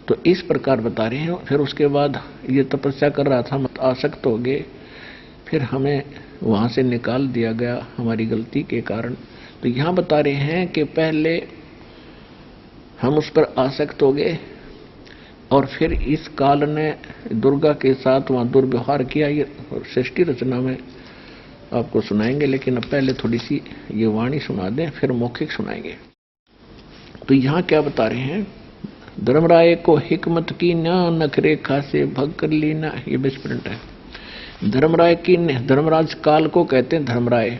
तो इस प्रकार बता रहे हैं। फिर उसके बाद ये तपस्या कर रहा था, मत आसक्त हो गए, फिर हमें वहां से निकाल दिया गया हमारी गलती के कारण। तो यहां बता रहे हैं कि पहले हम उस पर आसक्त हो गए और फिर इस काल ने दुर्गा के साथ वहां दुर्व्यवहार किया। ये सृष्टि रचना में आपको सुनाएंगे, लेकिन अब पहले थोड़ी सी ये वाणी सुना दें, फिर मौखिक सुनाएंगे। तो यहां क्या बता रहे हैं, धर्मराय को हिकमत की ना, नखरेखा से भग कर लेना। ये विस्फोट है। धर्मराय की धर्मराज काल को कहते हैं धर्मराय।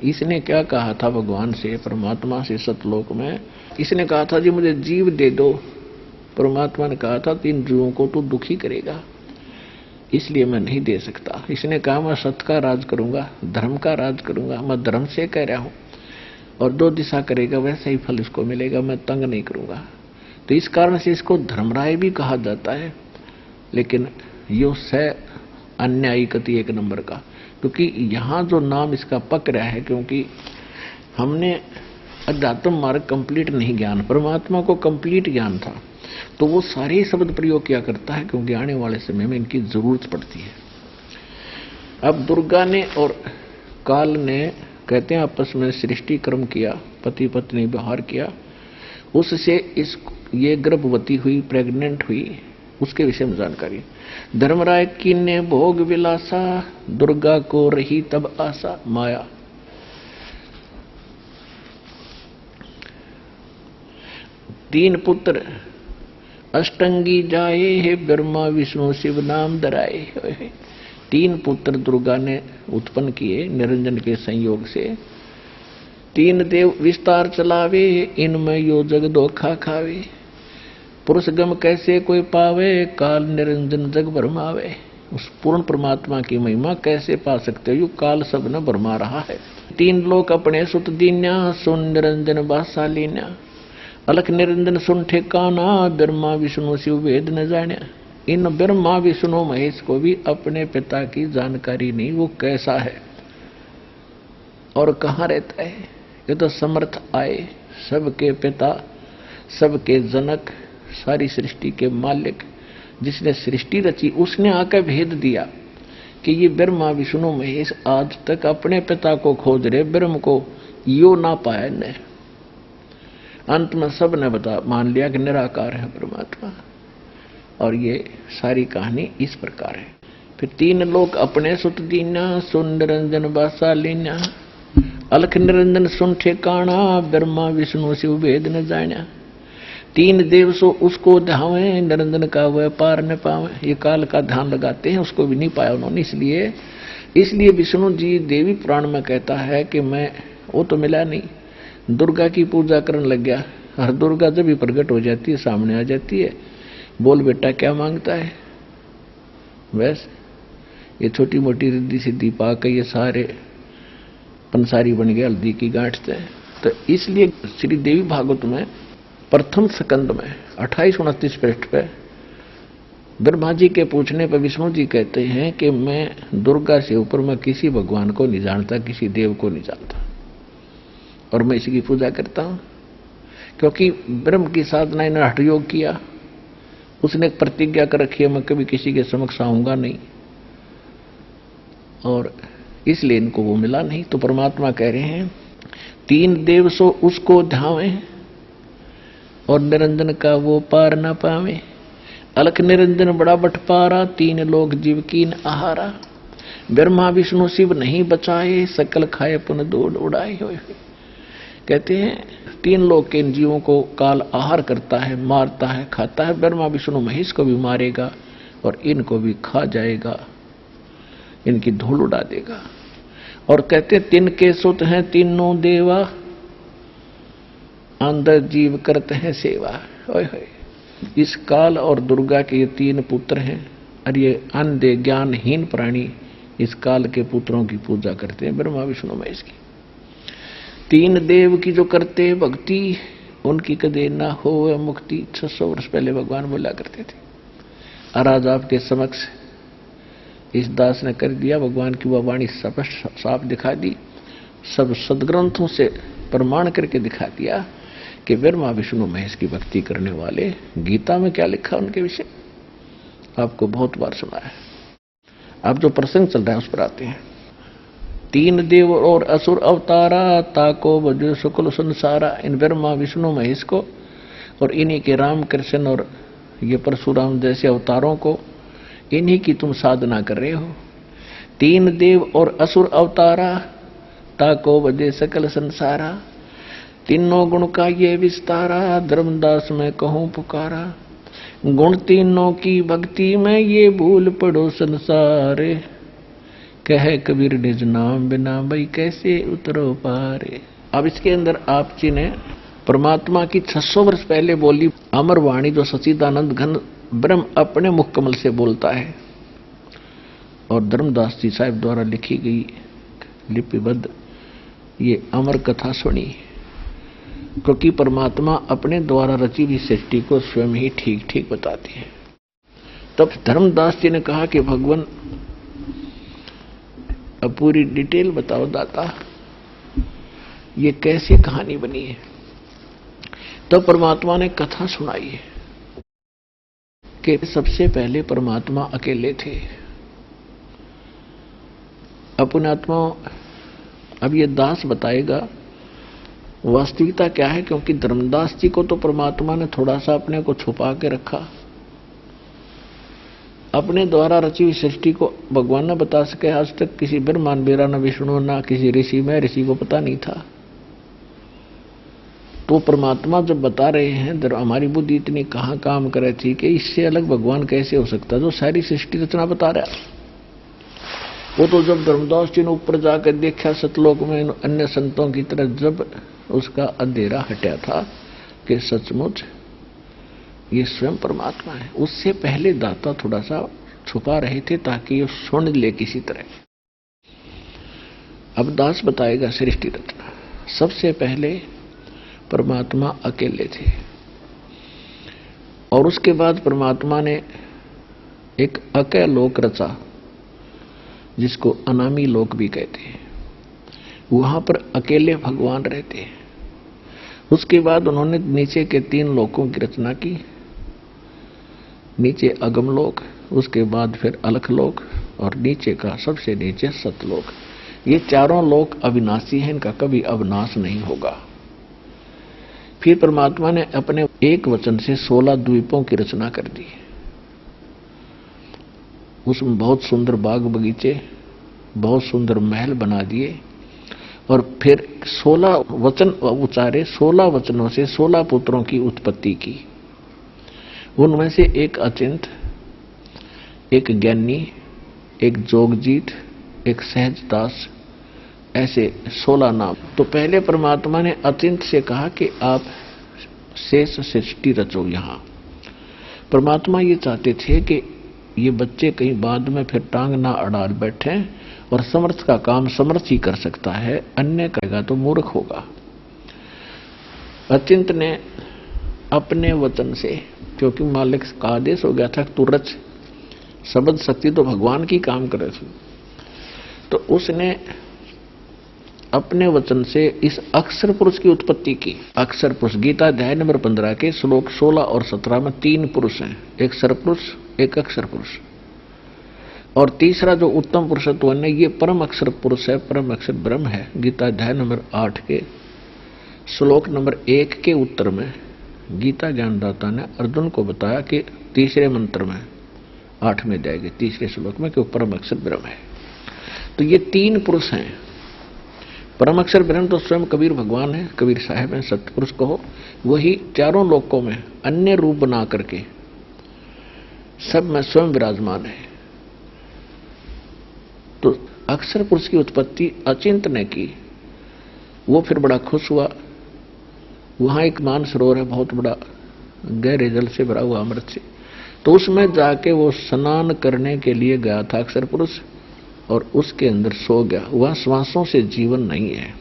इसने क्या कहा था भगवान से, परमात्मा से सतलोक में? इसने कहा था जी मुझे जीव दे दो। परमात्मा ने कहा था 3 जीवों को तू दुखी करेगा, इसलिए मैं नहीं दे सकता। इसने कहा मैं सत्य का राज करूंगा, धर्म का राज करूंगा, मैं धर्म से कह रहा हूं, और 2 दिशा करेगा वैसा ही फल इसको मिलेगा, मैं तंग नहीं करूंगा। तो इस कारण से इसको धर्मराय भी कहा जाता है। लेकिन यो स अन्यायी कति 1 नंबर का, क्योंकि यहाँ जो नाम इसका पक रहा है, क्योंकि हमने अध्यात्म मार्ग कंप्लीट नहीं ज्ञान, परमात्मा को कंप्लीट ज्ञान था, तो वो सारे शब्द प्रयोग किया करता है, क्योंकि आने वाले समय में इनकी जरूरत पड़ती है। अब दुर्गा ने और काल ने कहते हैं आपस में सृष्टि कर्म किया, पति पत्नी व्यवहार किया, उससे ये गर्भवती हुई, प्रेग्नेंट हुई, उसके विषय में जानकारी। धर्मराय की ने भोग विलासा, दुर्गा को रही तब आशा। माया 3 पुत्र अष्टंगी जाए, हे ब्रह्मा विष्णु शिव नाम धराए। 3 पुत्र दुर्गा ने उत्पन्न किए निरंजन के संयोग से। 3 देव विस्तार चलावे, इनमें यो जग धोखा खावे। पुरुष गम कैसे कोई पावे, काल निरंजन जग भरमावे। उस पूर्ण परमात्मा की महिमा कैसे पा सकते हो, यू काल सब न भरमा रहा है। 3 लोक अपने सुत दीन्या, सुन निरंजन बासा लीन्या। अलख निरंजन सुन ठेकाना, ब्रह्मा विष्णु शिव वेद न जान्या। इन ब्रह्मा विष्णु महेश को भी अपने पिता की जानकारी नहीं, वो कैसा है और कहाँ रहता है। ये तो समर्थ आए, सबके पिता, सबके जनक, सारी सृष्टि के मालिक, जिसने सृष्टि रची, उसने आकर भेद दिया कि ये ब्रह्मा विष्णु महेश आज तक अपने पिता को खोज रहे, ब्रह्म को यो ना पाया ने। अंत में सब ने मान लिया कि निराकार है परमात्मा। और ये सारी कहानी इस प्रकार है। फिर 3 लोग अपने सुत दीना, सुन निरंजन बासा लीना। अलख निरंजन सुन ठेकाना, ब्रह्मा विष्णु शिव वेद न जान्या। 3 देव सो उसको ध्यावे, निरंजन का वह पार न पावे। ये काल का ध्यान लगाते हैं, उसको भी नहीं पाया उन्होंने। इसलिए विष्णु जी देवी पुराण में कहता है कि मैं वो तो मिला नहीं, दुर्गा की पूजा करने लग गया। हर दुर्गा जब भी प्रकट हो जाती है, सामने आ जाती है, बोल बेटा क्या मांगता है। बस ये छोटी मोटी रिद्धि सिद्धि पा के ये सारे पंसारी बन गए, हल्दी की गांठ से। तो इसलिए श्री देवी भागवत में प्रथम स्कंद में 28-29 पृष्ठ पे ब्रह्मा जी के पूछने पर विष्णु जी कहते हैं कि मैं दुर्गा से ऊपर मैं किसी भगवान को नहीं जानता, किसी देव को नहीं जानता, और मैं इसी की पूजा करता हूं। क्योंकि ब्रह्म की साधना इन्होंने हठ योग किया उसने एक प्रतिज्ञा कर रखी है, मैं कभी किसी के समक्ष आऊंगा नहीं, और इसलिए इनको वो मिला नहीं। तो परमात्मा कह रहे हैं 3 देव सो उसको ध्यावे और निरंजन का वो पार न पावे। अलख निरंजन बड़ा बटपारा, 3 लोग जीव कीन आहारा। ब्रह्मा विष्णु शिव नहीं बचाए, सकल खाए पुन दौड़ उड़ाए। कहते हैं 3 लोग के इन जीवों को काल आहार करता है, मारता है, खाता है। ब्रह्मा विष्णु महेश को भी मारेगा और इनको भी खा जाएगा, इनकी धूल उड़ा देगा। और कहते हैं 3 के सुत हैं तीनों देवा, अंदर जीव करते हैं सेवा। ओए होए, इस काल और दुर्गा के ये 3 पुत्र हैं, और ये अंधे ज्ञानहीन प्राणी इस काल के पुत्रों की पूजा करते हैं, ब्रह्मा विष्णु महेश की। 3 देव की जो करते भक्ति, उनकी कदे ना हो मुक्ति। 600 वर्ष पहले भगवान बोला करते थे, और आज आपके समक्ष इस दास ने कर दिया। भगवान की वह वाणी स्पष्ट साफ दिखा दी, सब सदग्रंथों से प्रमाण करके दिखा दिया कि ब्रह्मा विष्णु महेश की भक्ति करने वाले, गीता में क्या लिखा उनके विषय आपको बहुत बार सुना है। अब जो प्रसंग चल रहा है उस पर आते हैं। 3 देव और असुर अवतारा, ताको बजो शुक्ल संसारा। इन ब्रह्मा विष्णु महेश को और इन्हीं के राम कृष्ण और ये परशुराम जैसे अवतारों को, इन्हीं की तुम साधना कर रहे हो। 3 देव और असुर अवतारा, ताको बजे सकल संसारा। तीनों गुण का ये विस्तारा, धर्मदास में कहूं पुकारा। गुण तीनों की भक्ति में ये भूल पड़ो संसारे। कहे कबीर निज नाम बिना भाई कैसे उतरो पारे। अब इसके अंदर आप जी ने परमात्मा की 600 वर्ष पहले बोली अमर वाणी, जो सच्चिदानंद घन ब्रह्म अपने मुख कमल से बोलता है, और धर्मदास जी साहब द्वारा लिखी गई लिपिबद्ध ये अमर कथा सुनी, क्योंकि परमात्मा अपने द्वारा रची हुई सृष्टि को स्वयं ही ठीक ठीक बताती है। तब धर्मदास जी ने कहा कि भगवान अब पूरी डिटेल बताओ दाता, ये कैसी कहानी बनी है। तब परमात्मा ने कथा सुनाई है कि सबसे पहले परमात्मा अकेले थे। अपने आत्मा, अब ये दास बताएगा वास्तविकता क्या है, क्योंकि धर्मदास जी को तो परमात्मा ने थोड़ा सा अपने को छुपा के रखा। अपने द्वारा रची हुई सृष्टि को भगवान न बता सके आज तक किसी ब्रह्मांड बेरा, न विष्णु, न किसी ऋषि में, ऋषि को पता नहीं था। तो परमात्मा जब बता रहे हैं, हमारी बुद्धि इतनी कहाँ काम कर रही थी कि इससे अलग भगवान कैसे हो सकता, जो सारी सृष्टि रचना बता रहा है। वो तो जब धर्मदास जी ने ऊपर जाकर देखा सतलोक में अन्य संतों की तरह, जब उसका अंधेरा हटा था कि सचमुच ये स्वयं परमात्मा है। उससे पहले दाता थोड़ा सा छुपा रहे थे ताकि ये सुन ले किसी तरह। अब दास बताएगा सृष्टि रचना। सबसे पहले परमात्मा अकेले थे, और उसके बाद परमात्मा ने एक अकेला लोक रचा, जिसको अनामी लोक भी कहते हैं। वहां पर अकेले भगवान रहते हैं। उसके बाद उन्होंने नीचे के 3 लोकों की रचना की। नीचे अगम लोक, उसके बाद फिर अलख लोक, और नीचे का सबसे नीचे सतलोक। ये चारों लोक अविनाशी हैं, इनका कभी अविनाश नहीं होगा। फिर परमात्मा ने अपने एक वचन से 16 द्वीपों की रचना कर दी। उसमें बहुत सुंदर बाग बगीचे, बहुत सुंदर महल बना दिए, और फिर 16 वचन उच्चारे। 16 वचनों से 16 पुत्रों की उत्पत्ति की। उनमें से एक अचिंत, एक ज्ञानी, एक जोगजीत, एक सहजदास, ऐसे 16 नाम। तो पहले परमात्मा ने अचिंत से कहा कि आप शेष सृष्टि रचो। यहां परमात्मा ये चाहते थे कि ये बच्चे कहीं बाद में फिर टांग ना अड़ा बैठे, और समर्थ का काम समर्थ ही कर सकता है, अन्य करेगा तो मूर्ख होगा। अचिंत ने अपने वचन से, क्योंकि मालिक का आदेश हो गया था तू रच, शब्द शक्ति तो भगवान की काम करे थी, तो उसने अपने वचन से इस अक्षर पुरुष की उत्पत्ति की। अक्षर पुरुष गीता अध्याय नंबर 15 के श्लोक 16 और 17 में 3 पुरुष हैं, एक सरपुरुष, एक अक्षर पुरुष, और तीसरा जो उत्तम पुरुषत्व है ये परम अक्षर पुरुष है, परम अक्षर ब्रह्म है। गीता अध्याय नंबर 8 के श्लोक नंबर 1 के उत्तर में गीता ज्ञानदाता ने अर्जुन को बताया कि तीसरे मंत्र में 8वें अध्याय के तीसरे श्लोक में कि परम अक्षर ब्रह्म है। तो ये 3 पुरुष हैं। परम अक्षर ब्रह्म तो स्वयं कबीर भगवान है, कबीर साहब हैं, सतपुरुष कहो, वही चारों लोकों में अन्य रूप बना करके सब में स्वयं विराजमान है। तो अक्षर पुरुष की उत्पत्ति अचिंत ने की, वो फिर बड़ा खुश हुआ। वहां एक मानसरोवर है, बहुत बड़ा, गहरे जल से भरा हुआ, अमृत से, तो उसमें जाके वो स्नान करने के लिए गया था अक्षर पुरुष, और उसके अंदर सो गया। वह श्वासों से जीवन नहीं है,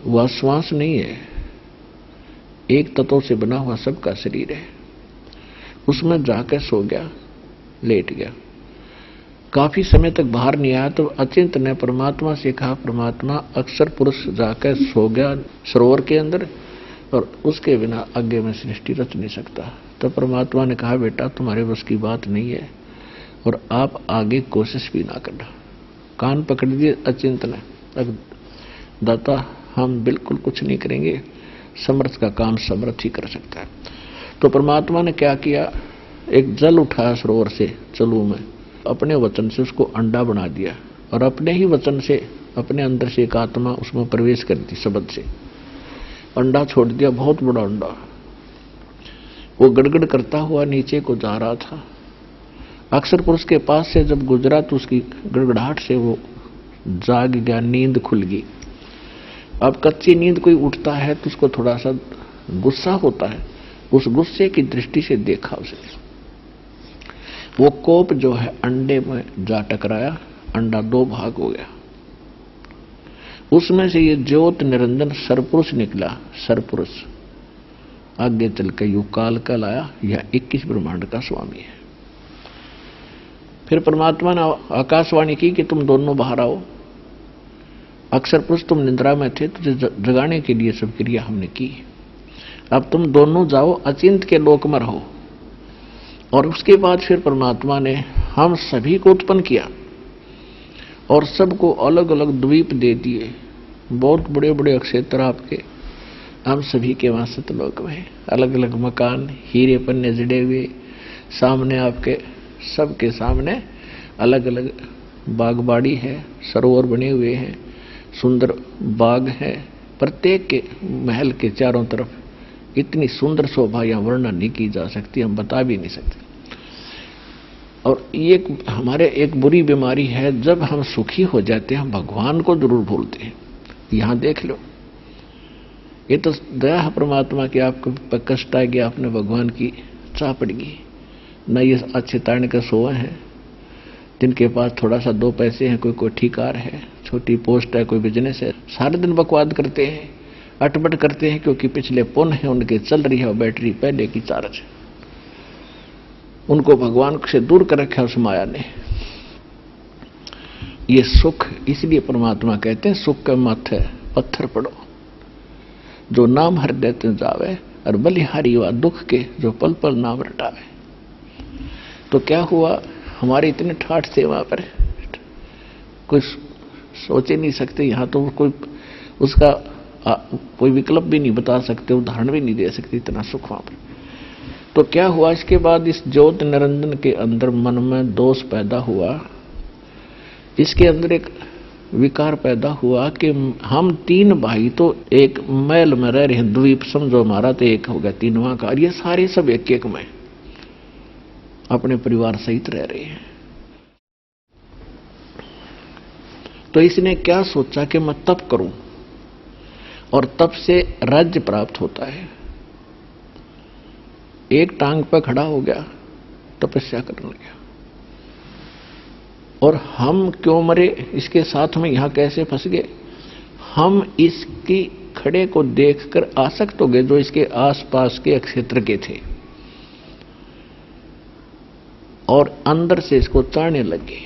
वह श्वास नहीं है, एक तत्व से बना हुआ सबका शरीर है। उसमें जाकर सो गया, लेट गया। काफी समय तक बाहर नहीं आया तो अचिंत ने परमात्मा से कहा, परमात्मा अक्षर पुरुष जाकर सो गया सरोवर के अंदर, और उसके बिना आगे में सृष्टि रच नहीं सकता। तो परमात्मा ने कहा, बेटा तुम्हारे बस की बात नहीं है और आप आगे कोशिश भी ना करना। कान पकड़ दिए अचिंत ने, दाता हम बिल्कुल कुछ नहीं करेंगे, समर्थ का काम समर्थ ही कर सकता है। तो परमात्मा ने क्या किया, एक जल उठाया सरोवर से चलू में, अपने वचन से उसको अंडा बना दिया, और अपने ही वचन से अपने अंदर से एक आत्मा उसमें प्रवेश कर दी, शब्द से अंडा छोड़ दिया, बहुत बड़ा अंडा। वो गड़गड़ करता हुआ नीचे को जा रहा था। अक्षर पुरुष के पास से जब गुजरा तो उसकी गड़गड़ाहट से वो जाग गया, नींद खुल गई। अब कच्ची नींद कोई उठता है तो उसको थोड़ा सा गुस्सा होता है, उस गुस्से की दृष्टि से देखा उसने, वो कोप जो है अंडे में जा टकराया, अंडा 2 भाग हो गया। उसमें से ये ज्योत निरंजन सरपुरुष निकला। सरपुरुष आगे चल के युग काल का लाया, यह 21 ब्रह्मांड का स्वामी है। फिर परमात्मा ने आकाशवाणी की कि तुम दोनों बाहर आओ। अक्षर पुरुष तुम निद्रा में थे, तुझे जगाने के लिए सब क्रिया हमने की, अब तुम दोनों जाओ अचिंत के लोक में रहो। और उसके बाद फिर परमात्मा ने हम सभी को उत्पन्न किया और सबको अलग अलग द्वीप दे दिए, बहुत बड़े बड़े क्षेत्र आपके, हम सभी के वहां सतलोक में अलग अलग मकान, हीरे पन्ने जड़े हुए, सामने आपके सबके सामने अलग अलग बागबाड़ी है, सरोवर बने हुए हैं, सुंदर बाग है, प्रत्येक के महल के चारों तरफ इतनी सुंदर शोभा या वर्णन नहीं की जा सकती, हम बता भी नहीं सकते। और ये हमारे एक बुरी बीमारी है, जब हम सुखी हो जाते हैं हम भगवान को जरूर भूलते हैं। यहां देख लो, ये तो दया है परमात्मा की, आपको कष्ट आ गया, आपने भगवान की चाह पड़ गई। न ये अच्छे तारण के सोए हैं जिनके पास थोड़ा सा 2 पैसे हैं, कोई ठिकार है, छोटी पोस्ट है, कोई बिजनेस है, सारे दिन बकवाद करते हैं, अटपट करते हैं, क्योंकि पिछले पुण्य है उनके चल रही है और बैटरी पहले की चार्ज है। उनको भगवान से दूर कर रखा उस माया ने। ये सुख, इसलिए परमात्मा कहते हैं सुख के माथे पत्थर पड़ो, जो नाम हृदय ते जावे, और बलिहारी हुआ दुख के जो पल पल नाम रटावे। तो क्या हुआ, हमारे इतने ठाठ थे वहां पर, कोई सोच ही नहीं सकते। यहां तो कोई उसका कोई विकल्प भी नहीं बता सकते, उदाहरण भी नहीं दे सकते, इतना सुख वहां पर। तो क्या हुआ, इसके बाद इस ज्योत निरंजन के अंदर मन में दोष पैदा हुआ, इसके अंदर एक विकार पैदा हुआ कि हम 3 भाई तो एक महल में रह रहे हैं, द्वीप समझो हमारा तो एक हो गया 3वां का, और ये सारे सब एक एक में अपने परिवार सहित रह रहे हैं। तो इसने क्या सोचा कि मैं तप करूं, और तप से राज्य प्राप्त होता है। एक टांग पर खड़ा हो गया, तपस्या करने लगा। और हम क्यों मरे, इसके साथ में यहां कैसे फंस गए, हम इसकी खड़े को देखकर आसक्त हो गए जो इसके आसपास के क्षेत्र के थे, और अंदर से इसको चाहने लगे।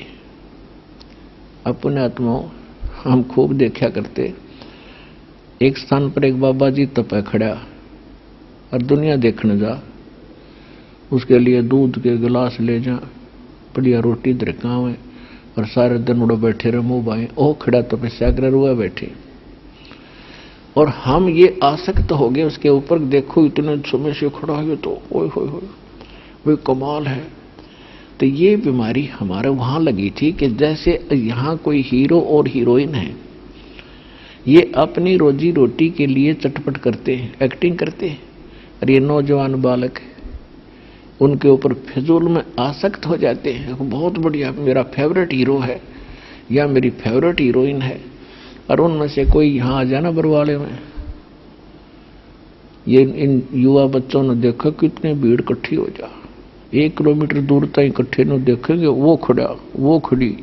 अपने आत्माओं, हम खूब देखा करते। एक स्थान पर एक बाबा जी तपे खड़ा और दुनिया देखने जा, उसके लिए दूध के गिलास ले जा, बढ़िया रोटी दरकावे और सारे दिन उड़ो बैठे रहे मुंह बाएं। ओ खड़ा तपस्या कर हुआ बैठे, और हम ये आसक्त हो गए उसके ऊपर। देखो इतने समय से खड़ा है तो ओए होए होए, वो कमाल है। तो ये बीमारी हमारे वहां लगी थी कि जैसे यहां कोई हीरो और हीरोइन है, ये अपनी रोजी रोटी के लिए चटपट करते हैं, एक्टिंग करते हैं, और ये नौजवान बालक उनके ऊपर फिजूल में आसक्त हो जाते हैं। बहुत बढ़िया, मेरा फेवरेट हीरो है या मेरी फेवरेट हीरोइन है, और उनमें से कोई यहां आ जाना बरवाले में। ये इन युवा बच्चों ने देखा कितने भीड़ इकट्ठी हो जा, 1 किलोमीटर दूर तक इकट्ठे न देखेंगे, वो खड़ा वो खड़ी,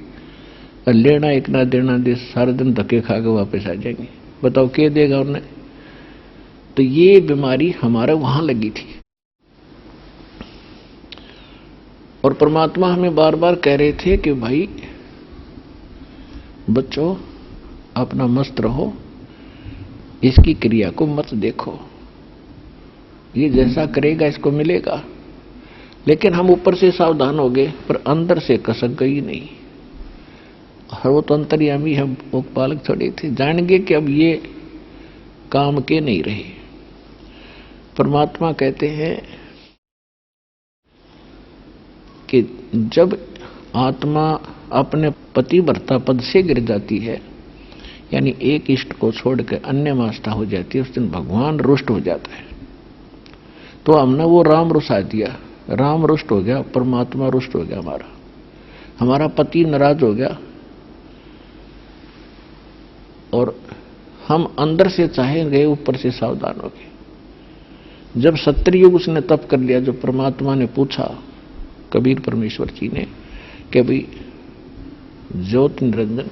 लेना एक ना देना दे, सारे दिन धक्के खा के वापस आ जाएंगे। बताओ क्या देगा उन्हें? तो ये बीमारी हमारे वहां लगी थी। और परमात्मा हमें बार बार कह रहे थे कि भाई बच्चों अपना मस्त रहो, इसकी क्रिया को मत देखो, ये जैसा करेगा इसको मिलेगा। लेकिन हम ऊपर से सावधान हो गए पर अंदर से कसक गई नहीं। और वो तो अंतर्यामी है, वो बालक थोड़े थे, जान गए कि अब ये काम के नहीं रहे। परमात्मा कहते हैं कि जब आत्मा अपने पतिव्रता पद से गिर जाती है, यानी एक इष्ट को छोड़कर अन्य मास्ता हो जाती है, उस दिन भगवान रुष्ट हो जाता है। तो हमने वो राम रुसा दिया, राम रुष्ट हो गया, परमात्मा रुष्ट हो गया, हमारा पति नाराज हो गया, और हम अंदर से चाहे गए ऊपर से सावधान हो गए। जब सत्ययुग उसने तप कर लिया, जो परमात्मा ने पूछा कबीर परमेश्वर जी ने कि भाई ज्योत निरंजन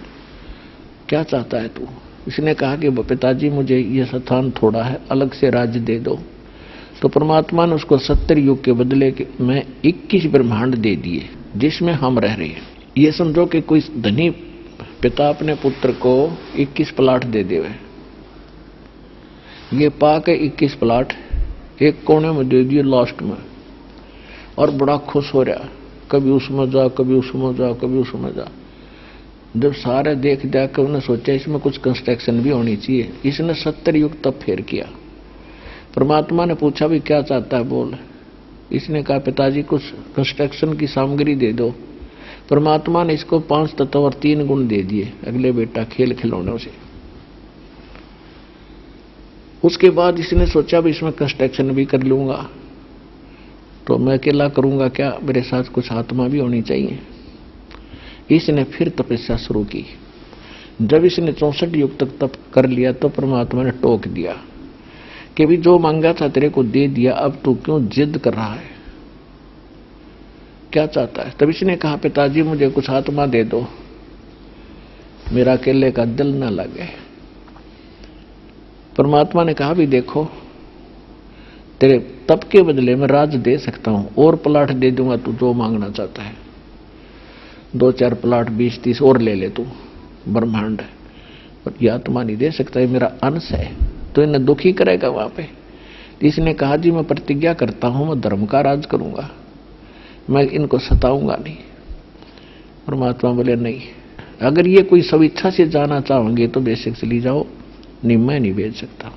क्या चाहता है तू? इसने कहा कि पिताजी मुझे ये स्थान थोड़ा है, अलग से राज्य दे दो। तो परमात्मा ने उसको 70 युग के बदले में 21 ब्रह्मांड दे दिए जिसमें हम रह रहे हैं। ये समझो कि कोई धनी पिता अपने पुत्र को 21 प्लाट दे देवे, ये पा के 21 प्लाट एक कोने में दे दिए लास्ट में, और बड़ा खुश हो रहा, कभी उसमें जा कभी उसमें जा कभी उसमें जा। जब सारे देख जाकर उन्होंने सोचा इसमें कुछ कंस्ट्रक्शन भी होनी चाहिए, इसने 70 युग तब फेर किया। परमात्मा ने पूछा भी क्या चाहता है बोल। इसने कहा पिताजी कुछ कंस्ट्रक्शन की सामग्री दे दो। परमात्मा ने इसको 5 तत्व और 3 गुण दे दिए, अगले बेटा खेल खिलौनों से। उसके बाद इसने सोचा भी इसमें कंस्ट्रक्शन भी कर लूंगा तो मैं अकेला करूंगा क्या, मेरे साथ कुछ आत्मा भी होनी चाहिए। इसने फिर तपस्या शुरू की। जब इसने 64 युग तक तप कर लिया तो परमात्मा ने टोक दिया कि भी जो मांगा था तेरे को दे दिया, अब तू क्यों जिद कर रहा है, क्या चाहता है? तब इसने कहा पिताजी मुझे कुछ आत्मा दे दो, मेरा अकेले का दिल न लगे। परमात्मा ने कहा भी देखो तेरे तप के बदले में राज दे सकता हूं, और प्लाट दे दूंगा तू जो मांगना चाहता है, 2-4 प्लाट 20-30 और ले ले तू, ब्रह्मांड है, पर यह आत्मा नहीं दे सकता, ये मेरा अंश है, तो इन्हें दुखी करेगा वहां पे। इसने कहा जी मैं प्रतिज्ञा करता हूं मैं धर्म का राज करूंगा, मैं इनको सताऊंगा नहीं। परमात्मा बोले नहीं, अगर ये कोई स्वेच्छा से जाना चाहोगे तो बेशक चली जाओ, नहीं मैं नहीं भेज सकता।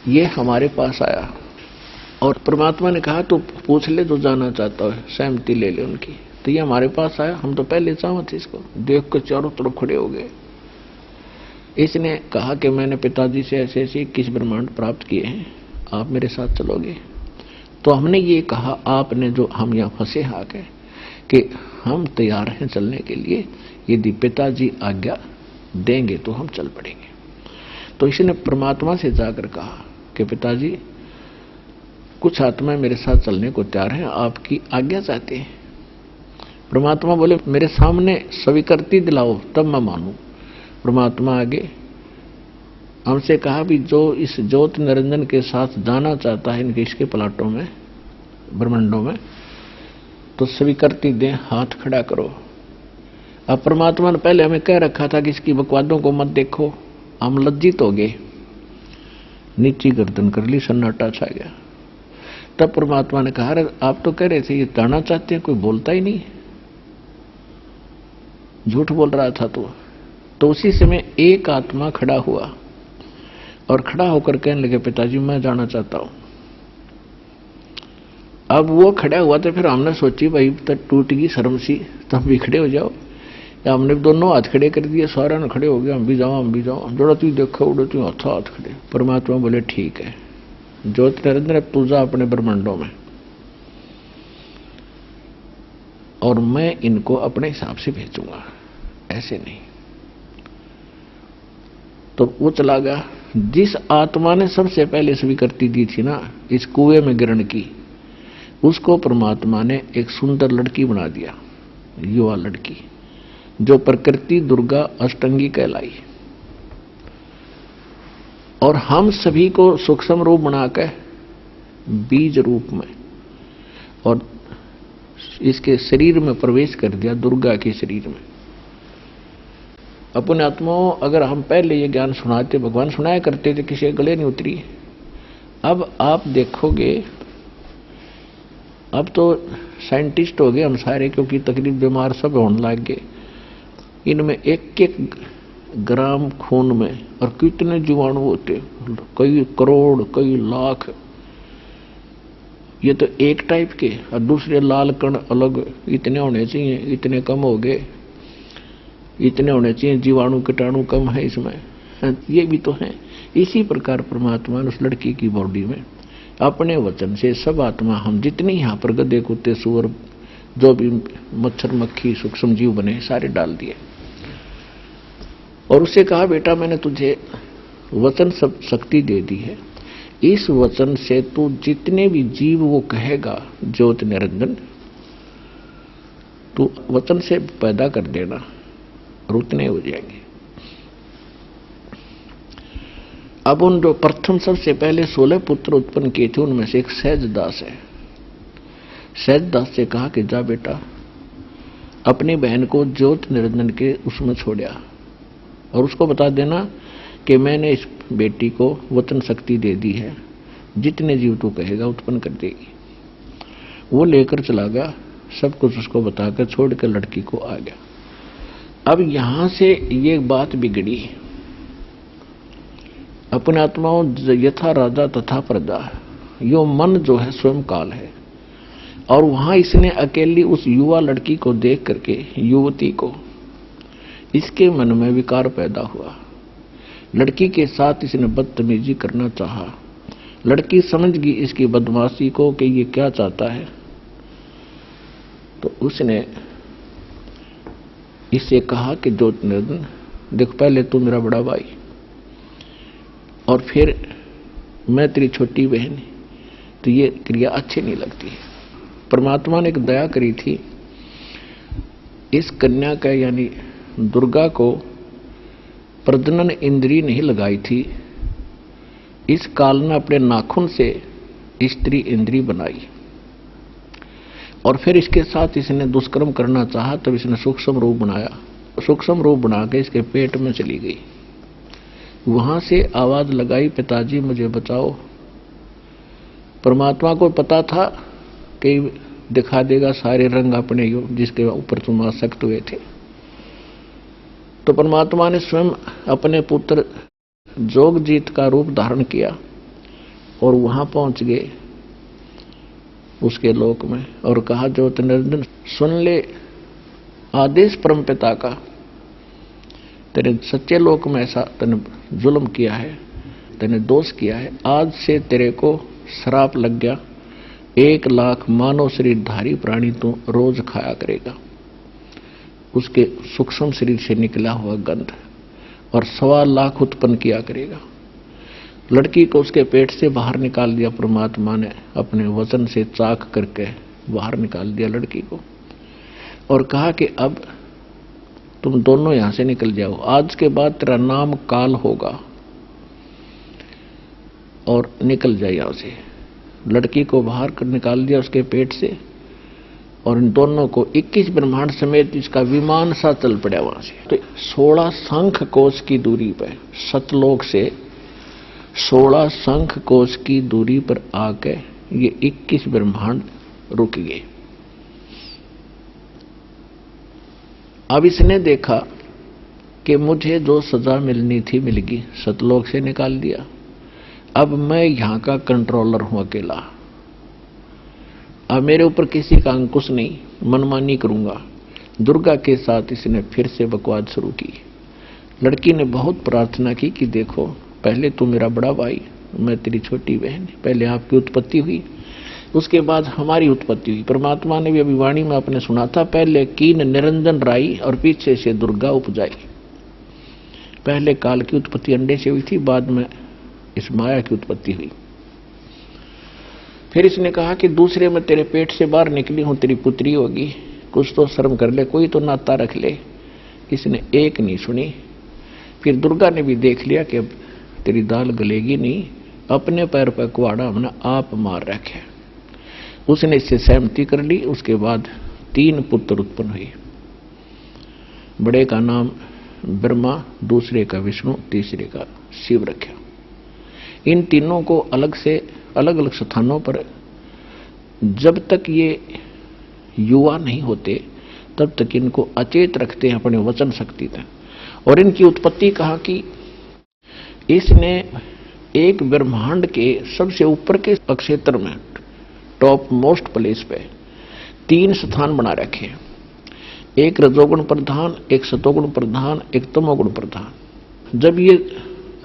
ये हमारे पास आया और परमात्मा ने कहा तो पूछ ले जो जाना चाहता है, सहमति ले ले उनकी। तो ये हमारे पास आया, हम तो पहले चाहते थे, इसको देख कर चारों तरफ खड़े हो गए। इसने कहा कि मैंने पिताजी से ऐसे ऐसे 21 ब्रह्मांड प्राप्त किए हैं, आप मेरे साथ चलोगे? तो हमने ये कहा आपने जो हम यहाँ फंसे आ गए कि हम तैयार हैं चलने के लिए, यदि पिताजी आज्ञा देंगे तो हम चल पड़ेंगे। तो इसने परमात्मा से जाकर कहा कि पिताजी कुछ आत्माएं मेरे साथ चलने को तैयार हैं, आपकी आज्ञा चाहते हैं। परमात्मा बोले मेरे सामने स्वीकृति दिलाओ तब मैं मानूं। परमात्मा आगे हमसे कहा भी जो इस ज्योत निरंजन के साथ जाना चाहता है इनके इसके प्लाटों में ब्रह्मांडों में, तो स्वीकृति दें, हाथ खड़ा करो। अब परमात्मा ने पहले हमें कह रखा था कि इसकी बकवादों को मत देखो, हम लज्जित हो गए, नीची गर्दन कर ली, सन्नाटा छा गया। तब परमात्मा ने कहा, अरे आप तो कह रहे थे ये ताना चाहते हैं, कोई बोलता ही नहीं, झूठ बोल रहा था तो उसी समय एक आत्मा खड़ा हुआ और खड़ा होकर कहने लगे, पिताजी मैं जाना चाहता हूं। अब वो खड़ा हुआ तो फिर हमने सोची भाई तो टूट गई शर्म सी, तो हम भी खड़े हो जाओ। या हमने दोनों हाथ खड़े कर दिए, सारे ने खड़े हो गए, हम भी जाओ, जोड़ा तू देखो उड़ो तू हाथ खड़े। परमात्मा बोले ठीक है, ज्योति निरंजन तू जा अपने ब्रह्मांडों में और मैं इनको अपने हिसाब से भेजूंगा, ऐसे नहीं। तो वो चला गया। जिस आत्मा ने सबसे पहले स्वीकृति दी थी ना इस कुएं में गिरने की, उसको परमात्मा ने एक सुंदर लड़की बना दिया, युवा लड़की, जो प्रकृति दुर्गा अष्टंगी कहलाई। और हम सभी को सूक्ष्म रूप बनाकर बीज रूप में और इसके शरीर में प्रवेश कर दिया, दुर्गा के शरीर में। अपने आत्माओं, अगर हम पहले ये ज्ञान सुनाते, भगवान सुनाया करते थे, किसी गले नहीं उतरी। अब आप देखोगे, अब तो साइंटिस्ट हो गए हम सारे, क्योंकि तकलीफ बीमार सब होने लग गए। इनमें एक एक ग्राम खून में और कितने जीवाणु होते, कई करोड़ कई लाख। ये तो एक टाइप के, और दूसरे लाल कण अलग, इतने होने चाहिए, इतने कम हो गए, इतने होने चाहिए, जीवाणु कीटाणु कम है इसमें, ये भी तो है। इसी प्रकार परमात्मा ने उस लड़की की बॉडी में अपने वचन से सब आत्मा, हम जितनी यहाँ पर गधे कुत्ते सुअर जो भी मच्छर मक्खी सूक्ष्म जीव बने, सारे डाल दिए। और उससे कहा, बेटा मैंने तुझे वचन सब शक्ति दे दी है, इस वचन से तू जितने भी जीव वो कहेगा ज्योति निरंजन, तू वचन से पैदा कर देना और उतने हो जाएंगे। अब उन जो प्रथम सबसे पहले 16 पुत्र उत्पन्न किए थे, उनमें से एक सहजदास है। सहजदास से कहा कि जा बेटा अपनी बहन को ज्योति निरंजन के उसमें छोड़या और उसको बता देना कि मैंने इस बेटी को वचन शक्ति दे दी है, जितने जीव तू कहेगा उत्पन्न कर देगी। वो लेकर चला गया, सब कुछ उसको बताकर छोड़कर लड़की को आ गया। अब यहां से ये बात बिगड़ी, अपने आत्माओं यथा राजा तथा प्रजा, यो मन जो है स्वयं काल है। और वहां इसने अकेली उस युवा लड़की को देख करके, युवती को, इसके मन में विकार पैदा हुआ। लड़की के साथ इसने बदतमीजी करना चाहा। लड़की समझ गई इसकी बदमाशी को कि ये क्या चाहता है, तो उसने इससे कहा कि ज्योति निरंजन देख, पहले तू मेरा बड़ा भाई और फिर मैं तेरी छोटी बहन, तो ये क्रिया अच्छी नहीं लगती है। परमात्मा ने एक दया करी थी, इस कन्या का यानी दुर्गा को प्रजनन इंद्रिय नहीं लगाई थी, इस काल ने अपने नाखून से स्त्री इंद्रिय बनाई और फिर इसके साथ इसने दुष्कर्म करना चाहा, तब इसने सूक्ष्म रूप बनाया। सूक्ष्म रूप बना के इसके पेट में चली गई। वहां से आवाज लगाई, पिताजी मुझे बचाओ। परमात्मा को पता था कि दिखा देगा सारे रंग अपने जिसके ऊपर तुम आसक्त हुए थे। तो परमात्मा ने स्वयं अपने पुत्र जोगजीत का रूप धारण किया और वहां पहुंच गए उसके लोक में और कहा, ज्योति निरंजन सुन ले आदेश परमपिता का, तेरे सच्चे लोक में ऐसा तने जुल्म किया है, तने दोष किया है, आज से तेरे को श्राप लग गया, 1 लाख मानव शरीरधारी प्राणी तू रोज खाया करेगा। उसके सूक्ष्म शरीर से निकला हुआ गंध, और 1.25 लाख उत्पन्न किया करेगा। लड़की को उसके पेट से बाहर निकाल दिया परमात्मा ने, अपने वचन से चाक करके बाहर निकाल दिया लड़की को और कहा कि अब तुम दोनों यहां से निकल जाओ, आज के बाद तेरा नाम काल होगा और निकल जाए यहां से। लड़की को बाहर कर निकाल दिया उसके पेट से और इन दोनों को 21 ब्रह्मांड समेत इसका विमान सा चल पड़ा वहां से। तो 16 शंख कोश की दूरी पर, सतलोक से 16 शंख कोश की दूरी पर आके ये 21 ब्रह्मांड रुक गए। अब इसने देखा कि मुझे जो सजा मिलनी थी मिल गई, सतलोक से निकाल दिया। अब मैं यहां का कंट्रोलर हूं अकेला, अब मेरे ऊपर किसी का अंकुश नहीं, मनमानी करूंगा। दुर्गा के साथ इसने फिर से बकवाद शुरू की। लड़की ने बहुत प्रार्थना की कि देखो, पहले तू मेरा बड़ा भाई, मैं तेरी छोटी बहन, पहले आपकी उत्पत्ति हुई, उसके बाद हमारी उत्पत्ति हुई। परमात्मा ने भी अभी वाणी में आपने सुना था, पहले कीन निरंजन राई और पीछे से दुर्गा उपजाई। पहले काल की उत्पत्ति अंडे से हुई थी, बाद में इस माया की उत्पत्ति हुई। फिर इसने कहा कि दूसरे में तेरे पेट से बाहर निकली हूं, तेरी पुत्री होगी, कुछ तो शर्म कर ले, कोई तो नाता रख ले। इसने एक नहीं सुनी। फिर दुर्गा ने भी देख लिया कि अब तेरी दाल गलेगी नहीं, अपने पैर पर कुआड़ा हमने आप मार रखे। उसने इससे सहमति कर ली। उसके बाद 3 पुत्र उत्पन्न हुए। बड़े का नाम ब्रह्मा, दूसरे का विष्णु, तीसरे का शिव रखा। इन तीनों को अलग से अलग अलग स्थानों पर जब तक ये युवा नहीं होते तब तक इनको अचेत रखते हैं अपने वचन शक्ति तक। और इनकी उत्पत्ति कहा कि इसने एक ब्रह्मांड के सबसे ऊपर के क्षेत्र में, टॉप मोस्ट प्लेस पे 3 स्थान बना रखे हैं। एक रजोगुण प्रधान, एक सतोगुण प्रधान, एक तमोगुण प्रधान। जब ये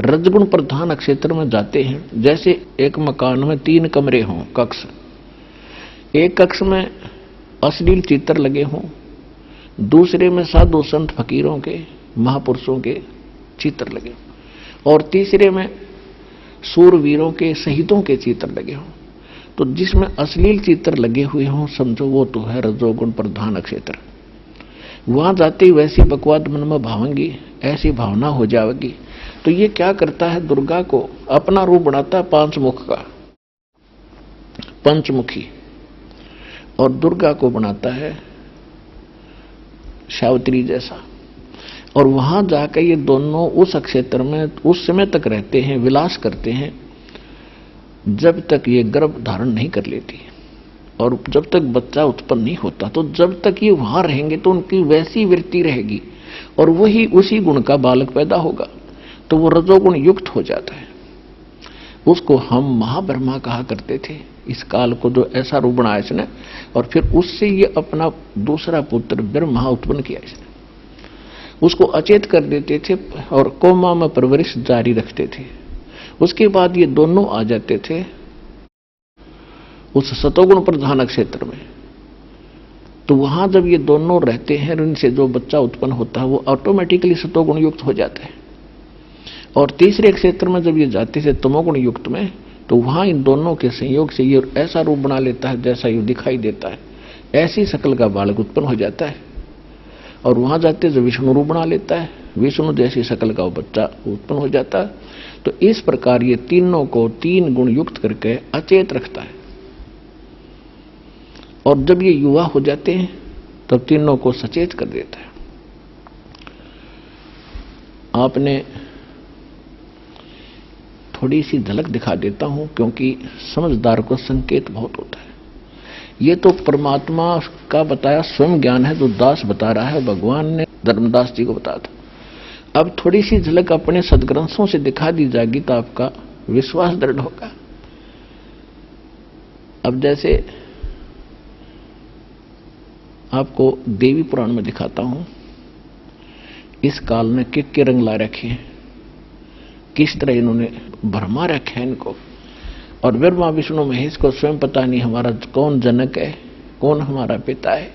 रजगुण प्रधान क्षेत्र में जाते हैं, जैसे एक मकान में 3 कमरे हों, कक्ष, एक कक्ष में अश्लील चित्र लगे हों, दूसरे में साधु संत फकीरों के, महापुरुषों के चित्र लगे हों, और तीसरे में सूरवीरों के, शहीदों के चित्र लगे हों। तो जिसमें अश्लील चित्र लगे हुए हों, समझो वो तो है रजोगुण प्रधान क्षेत्र। वहां जाते ही वैसी बकवाद मन में भावेंगी, ऐसी भावना हो जाएगी। तो ये क्या करता है, दुर्गा को अपना रूप बनाता है 5 मुख का, पंचमुखी, और दुर्गा को बनाता है सावित्री जैसा। और वहां जाकर ये दोनों उस क्षेत्र में उस समय तक रहते हैं, विलास करते हैं, जब तक ये गर्भ धारण नहीं कर लेती और जब तक बच्चा उत्पन्न नहीं होता। तो जब तक ये वहां रहेंगे तो उनकी वैसी वृत्ति रहेगी और वही उसी गुण का बालक पैदा होगा। तो वो रजोगुण युक्त हो जाता है। उसको हम महाब्रह्मा कहा करते थे, इस काल को जो ऐसा रूप बनाया इसने। और फिर उससे ये अपना दूसरा पुत्र ब्रह्मा उत्पन्न किया इसने। उसको अचेत कर देते थे और कोमा में परवरिश जारी रखते थे। उसके बाद ये दोनों आ जाते थे उस सतोगुण प्रधान क्षेत्र में। तो वहां जब ये दोनों रहते हैं, इनसे जो बच्चा उत्पन्न होता है वो ऑटोमेटिकली सतोगुण युक्त हो जाता है। और तीसरे क्षेत्र में जब ये जाते थे तमोगुण युक्त में, तो वहां इन दोनों के संयोग से ये ऐसा रूप बना लेता है जैसा ये दिखाई देता है, ऐसी शकल का बालक उत्पन्न हो जाता है। और वहां जाते जब विष्णु रूप बना लेता है, विष्णु जैसी शकल का वो बच्चा उत्पन्न हो जाता है। तो इस प्रकार ये तीनों को 3 गुण युक्त करके अचेत रखता है। और जब ये युवा हो जाते हैं तब तीनों को सचेत कर देता है। आपने थोड़ी सी झलक दिखा देता हूं क्योंकि समझदार को संकेत बहुत होता है। ये तो परमात्मा का बताया स्वयं ज्ञान है जो दास बता रहा है, भगवान ने धर्मदास जी को बताया था। अब थोड़ी सी झलक अपने सदग्रंथों से दिखा दी जाएगी तो आपका विश्वास दृढ़ होगा। अब जैसे आपको देवी पुराण में दिखाता हूं, इस काल ने के रंग ला रखे हैं, किस तरह इन्होंने भरमा रखे हैं इनको। और ब्रह्मा विष्णु महेश को स्वयं पता नहीं हमारा कौन जनक है, कौन हमारा पिता है।